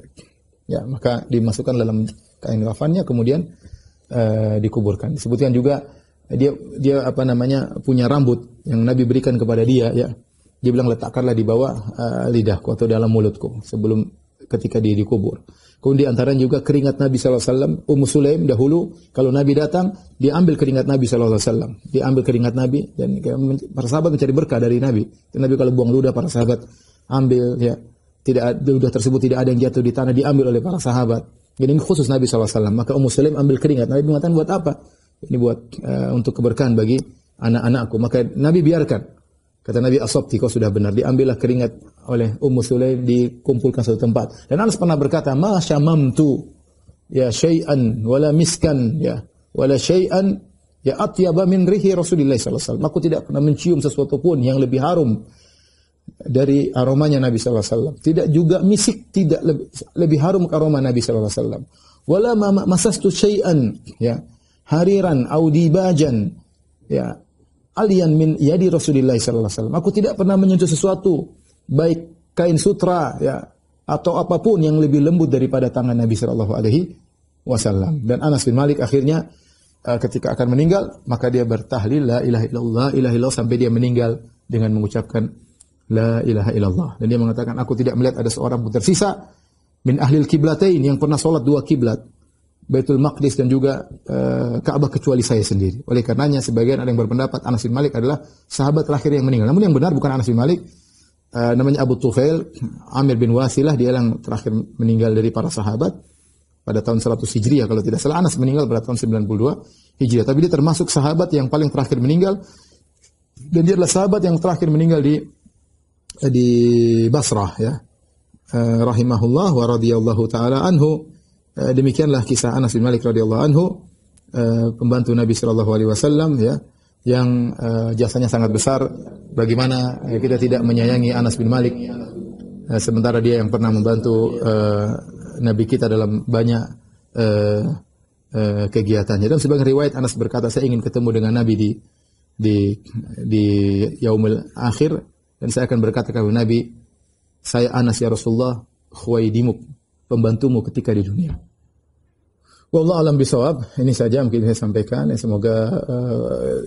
Ya, maka dimasukkan dalam kain kafannya, kemudian dikuburkan. Disebutkan juga dia punya rambut yang Nabi berikan kepada dia. Ya, dia bilang letakkanlah di bawah lidahku atau dalam mulutku sebelum ketika dia dikubur. Kemudian antaranya juga keringat Nabi SAW. Ummu Sulaim dahulu kalau Nabi datang, dia ambil keringat Nabi SAW. Dia ambil keringat Nabi dan para sahabat mencari berkah dari Nabi. Dan Nabi kalau buang ludah, para sahabat ambil, ya, tidak ludah tersebut tidak ada yang jatuh di tanah, diambil oleh para sahabat. Jadi ini khusus Nabi SAW. Maka Ummu Sulaim ambil keringat. Nabi mengatakan buat apa? Ini buat untuk keberkahan bagi anak-anakku. Maka Nabi biarkan. Kata Nabi, asabti, kau sudah benar. Diambillah keringat oleh Ummu Sulaim, dikumpulkan satu tempat. Dan Anas pernah berkata, ma syamamtu ya syai'an wala miskan ya wala syai'an ya atyaba min rihi Rasulillah sallallahu alaihi wasallam. Aku tidak pernah mencium sesuatu pun yang lebih harum dari aromanya Nabi sallallahu alaihi wasallam. Tidak juga misik, tidak lebih harum ke aroma Nabi sallallahu alaihi wasallam. Wala masastu syai'an ya hariran au dibajan ya alian min yadi Rasulillah sallallahu alaihi wasallam. Aku tidak pernah menyentuh sesuatu baik kain sutra ya atau apapun yang lebih lembut daripada tangan Nabi sallallahu alaihi wasallam. Dan Anas bin Malik akhirnya ketika akan meninggal, maka dia bertahlil la ilaha illallah sampai dia meninggal dengan mengucapkan la ilaha illallah. Dan dia mengatakan, aku tidak melihat ada seorang pun tersisa min ahlil kiblatain yang pernah salat dua kiblat, Baitul Maqdis dan juga Ka'bah, kecuali saya sendiri. Oleh karenanya sebagian ada yang berpendapat Anas bin Malik adalah sahabat terakhir yang meninggal. Namun yang benar bukan Anas bin Malik, namanya Abu Tufail Amir bin Wasilah, dia yang terakhir meninggal dari para sahabat pada tahun 100 Hijriah kalau tidak salah. Anas meninggal pada tahun 92 Hijriah. Tapi dia termasuk sahabat yang paling terakhir meninggal, dan dia adalah sahabat yang terakhir meninggal di Basrah ya. Rahimahullah wa radhiyallahu taala anhu. Demikianlah kisah Anas bin Malik radhiyallahu anhu, pembantu Nabi sallallahu alaihi wasallam ya, yang jasanya sangat besar. Bagaimana kita tidak menyayangi Anas bin Malik sementara dia yang pernah membantu Nabi kita dalam banyak kegiatannya. Dan sebagai riwayat Anas berkata, saya ingin ketemu dengan Nabi di yaumul akhir, dan saya akan berkata kepada Nabi, saya Anas ya Rasulullah, khuwaidimuk, pembantumu ketika di dunia. Wallahu alam bisawab. Ini saja mungkin saya sampaikan. Semoga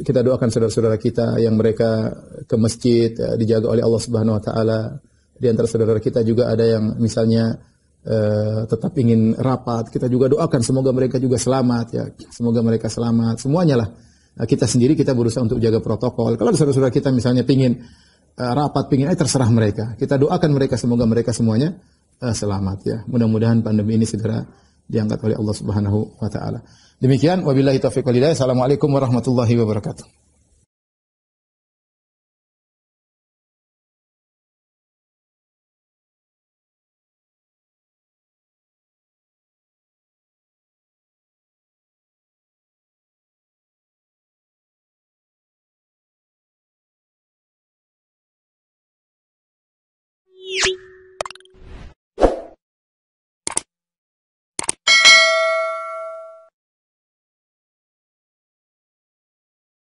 kita doakan saudara-saudara kita yang mereka ke masjid dijaga oleh Allah Subhanahu wa taala. Di antara saudara kita juga ada yang misalnya tetap ingin rapat. Kita juga doakan semoga mereka juga selamat ya. Semoga mereka selamat. Semuanya lah. Kita sendiri kita berusaha untuk jaga protokol. Kalau ada saudara-saudara kita misalnya pingin rapat, pingin terserah mereka. Kita doakan mereka semoga mereka semuanya selamat ya. Mudah-mudahan pandemi ini segera diangkat oleh Allah Subhanahu wa taala. Demikian, wabillahi taufiq wal hidayah. Assalamualaikum warahmatullahi wabarakatuh.